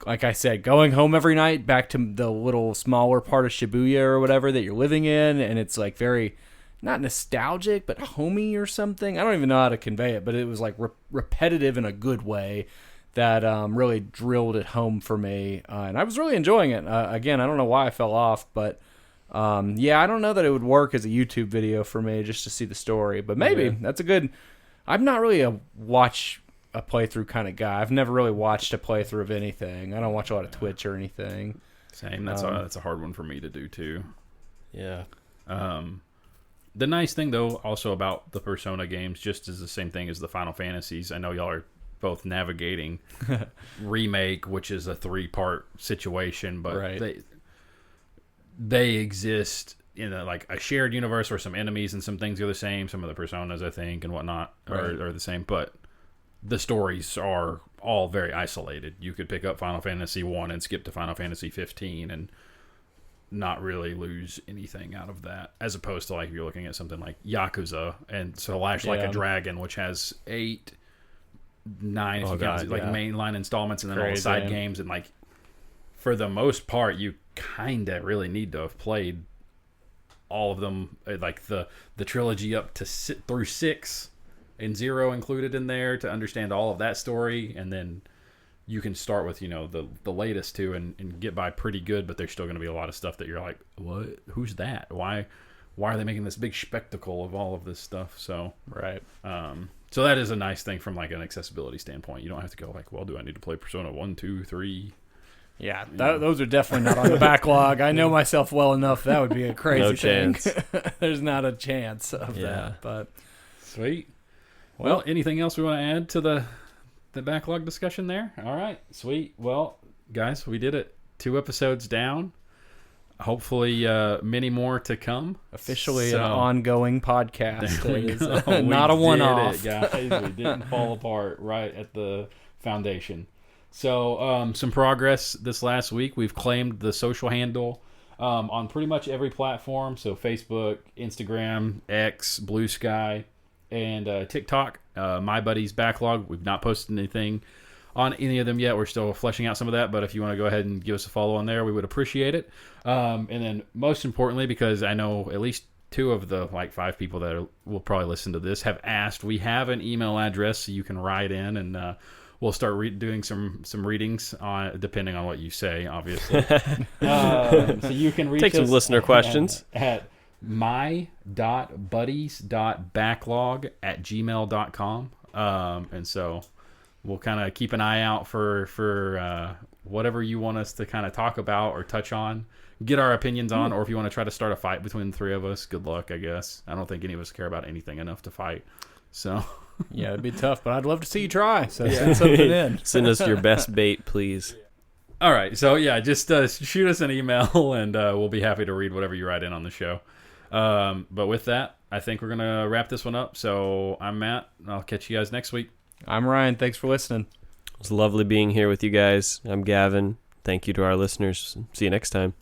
I said, going home every night back to the little smaller part of Shibuya or whatever that you're living in, and it's like very not nostalgic but homey or something. I don't even know how to convey it, but it was like repetitive in a good way that really drilled it home for me, and I was really enjoying it. Again, I don't know why I fell off, but I don't know that it would work as a YouTube video for me just to see the story, but maybe that's a good. I'm not really a playthrough kind of guy. I've never really watched a playthrough of anything. I don't watch a lot of Twitch or anything. Same. That's a hard one for me to do too. Yeah. The nice thing though, also about the Persona games, just is the same thing as the Final Fantasies. I know y'all are both navigating Remake, which is a 3-part situation, but they exist in like a shared universe where some enemies and some things are the same. Some of the Personas, I think, and whatnot are the same, but the stories are all very isolated. You could pick up Final Fantasy 1 and skip to Final Fantasy 15 and not really lose anything out of that, as opposed to like if you're looking at something like Yakuza and Slash Like a Dragon, which has 8, 9 mainline installments, and then all the side games, and like for the most part you kind of really need to have played all of them, like the trilogy up to through 6 and 0 included in there to understand all of that story, and then you can start with the latest 2 and get by pretty good, but there's still going to be a lot of stuff that you're like, what, who's that, why are they making this big spectacle of all of this stuff? So so that is a nice thing from like an accessibility standpoint. You don't have to go like, well, do I need to play Persona 1, 2, 3? Yeah, those are definitely not on the backlog. I know myself well enough. That would be a crazy thing. There's not a chance of that. But sweet. Well, anything else we want to add to the backlog discussion there? All right, sweet. Well, guys, we did it. 2 episodes down. Hopefully, many more to come. Officially an ongoing podcast. Not a one-off. Guys, we didn't fall apart right at the foundation. So, some progress this last week. We've claimed the social handle on pretty much every platform. So, Facebook, Instagram, X, Blue Sky, and TikTok. My Buddy's Backlog. We've not posted anything on any of them yet. We're still fleshing out some of that, but if you want to go ahead and give us a follow on there, we would appreciate it. And then most importantly, because I know at least 2 of the 5 people that will probably listen to this have asked, we have an email address so you can write in, and we'll start doing some readings on, depending on what you say, obviously. So you can reach take some us listener questions at my.buddies.backlog@gmail.com. And so we'll kind of keep an eye out for whatever you want us to kind of talk about or touch on, get our opinions on, or if you want to try to start a fight between the 3 of us, good luck, I guess. I don't think any of us care about anything enough to fight. So yeah, it'd be tough, but I'd love to see you try. So send something in. Send us your best bait, please. All right. So yeah, just shoot us an email, and we'll be happy to read whatever you write in on the show. But with that, I think we're going to wrap this one up. So I'm Matt, and I'll catch you guys next week. I'm Ryan. Thanks for listening. It was lovely being here with you guys. I'm Gavin. Thank you to our listeners. See you next time.